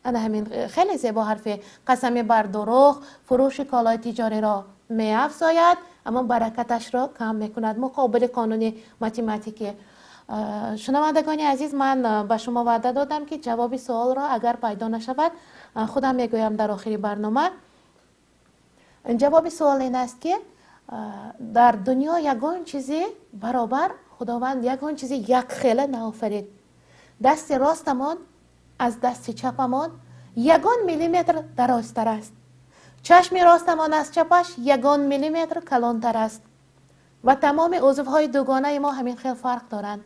انا همین خیلی زیبا حرفه. قسم بر دروغ فروش کالای تجاری را می افزاید اما برکتش را کم میکند. مقابل قانون متماتیکی. شنوندگان عزیز، من به شما وعده دادم که جواب سوال را اگر پیدا نشود خودم میگویم در آخر برنامه. جواب سوال این است که در دنیا یگان چیزی برابر خداوند یگان چیزی یک خیله نآفرید. دست راستمان از دست چپمان یگان میلیمتر درازتر است. چشم راستمان از چپش یگان میلیمتر کلانتر است و تمام عضوهای دوگانه ما همین خیلی فرق دارند.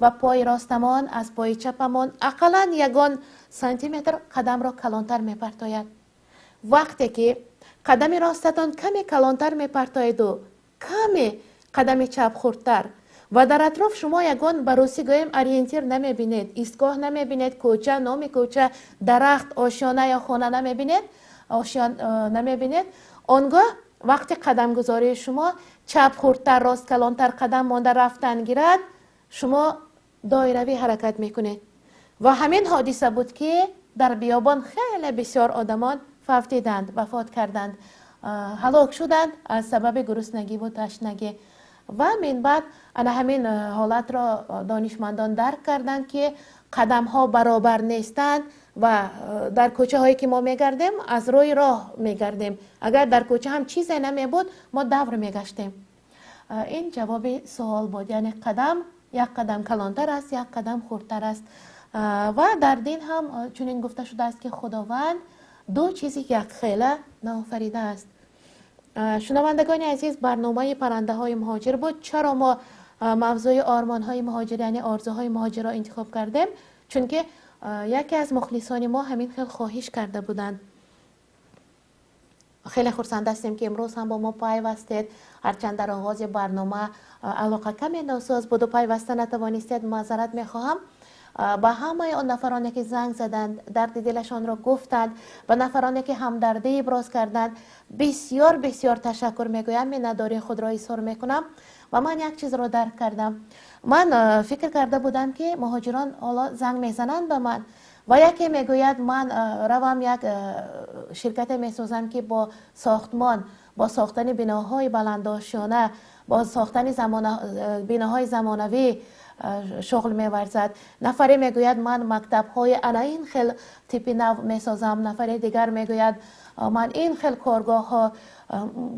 و پای راستمان از پای چپمان اقلا یگان سانتیمتر قدم را کلانتر میپرتاید. وقتی که قدم راستتان کمی کلانتر میپرتاید و کمی قدم چپ خردتر و در اطراف شما یگان بروسی گویم اریینتیر نمیبینید، ایستگاه نمیبینید، کوچه، نام کوچه، درخت، آشیانه یا خانه نمیبینید، آنگاه وقتی قدم گذاری شما چپ خردتر راست کلانتر قدم مانده رفتن گیرد، شما دایروی حرکت میکنید. و همین حادثه بود که در بیابان خیلی بسیار آدمان فوتیدند، وفات کردند، هلاک شدند از سبب گرسنگی و تشنگی. و من بعد همین حالت را دانشمندان درک کردند که قدم ها برابر نیستند و در کوچه هایی که ما میگردیم از روی راه میگردیم. اگر در کوچه هم چیزی نمی بود ما دور میگشتیم. این جواب سوال بود، یعنی قدم یک قدم کلانتر است، یک قدم خردتر است. و در دین هم چنین گفته شده است که خداوند دو چیزی یک خیله نآفریده است. شنوندگان عزیز، برنامه پرنده های مهاجر بود. چرا ما موضوع آرمان های مهاجر یعنی آرزوهای مهاجر را انتخاب کردیم؟ چون که یکی از مخلصان ما همین خیلی خواهش کرده بودند. خیلی خرسنده هستیم که امروز هم با ما پیوستید. هرچند در آغاز برنامه علاقه کمی ناساز بود و پیوسته نتوانستید، معذرت میخواهم. با همه آن نفرانی که زنگ زدند، درد دلشان را گفتند، و نفرانی که همدردی ابراز کردند، بسیار بسیار تشکر میگویم. مینداری خود را اظهار میکنم. و من یک چیز را درک کردم. من فکر کرده بودم که مهاجران حالا زنگ میزنند به من و یکی میگوید من روم یک شرکت میسازم که با ساختمان، با ساختن بناهای بلندآشیانه، با ساختن بناهای زمانوی شغل می‌ورزد. نفری میگوید من مکتب‌های این خیل تیپی نو میسازم. نفری دیگر میگوید من این خیل کارگاه ها.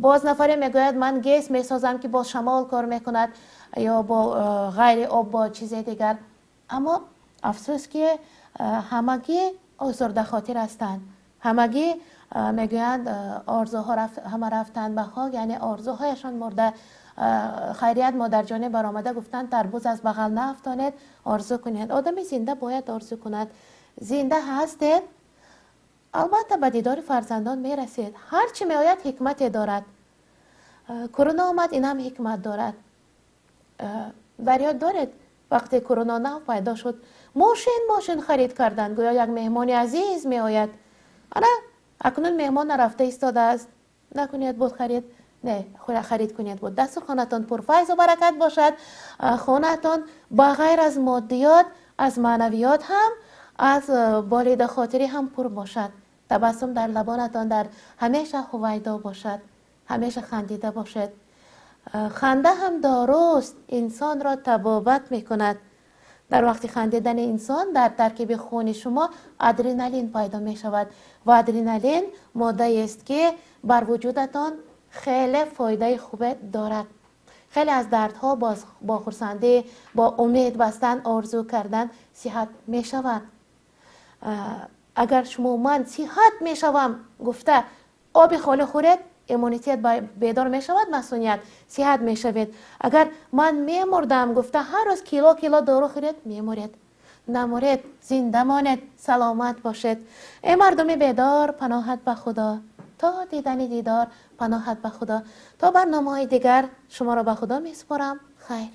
باز نفری میگوید من گیس میسازم که با شمال کار میکند یا با غیر آب با چیز دیگر. اما افسوس که همگی آزرده خاطر هستند. همگی میگویند آرزوها همه رفتند به خاک، یعنی آرزوهایشان مرده. خیریت مادرجانه برآمده گفتند تربوز از بغل نافتانید، آرزو کنید. آدم زنده باید آرزو کند. زنده هستید، البته به دیدار فرزندان میرسید. هرچی میآید حکمت دارد. کرونا آمد، این هم حکمت دارد. در یاد دارید وقتی کرونا نو پیدا شد ماشین خرید کردند، گویا یک مهمان عزیز میآید. اکنون مهمان نرفته ایستاده است، نکنید بود خرید. نه خرید کنید بود. دسترخوانتان پرفیض و برکت باشد. خانهتان با غیر از مادیات از معنویات هم از بالید خاطری هم پر باشد. تبسم در لبانتان در همیشه هویدا باشد، همیشه خندیده باشد. خنده هم درست انسان را تبابت می کند. در وقت خندیدن انسان در ترکیب خون شما ادرنالین پیدا می شود و ادرنالین ماده است که بر وجودتان خیلی فایده خوب دارد. خیلی از دردها با خرسندی، با امید بستن، آرزو کردن صحت می شود. اگر شما من صحت می شوم گفته آب خالی خورید، ایمونیتیت بیدار می شود، مسئولیت صحت می شوید. اگر من می مردم گفته هر روز کیلو دارو خورید، می مرید. نمورید، زنده مانید، سلامت باشید. ای مردم بیدار، پناهت به خدا. تا دیدن دیدار، پناهت به خدا. تا برنامه های دیگر شما را به خدا می سپارم. خیر.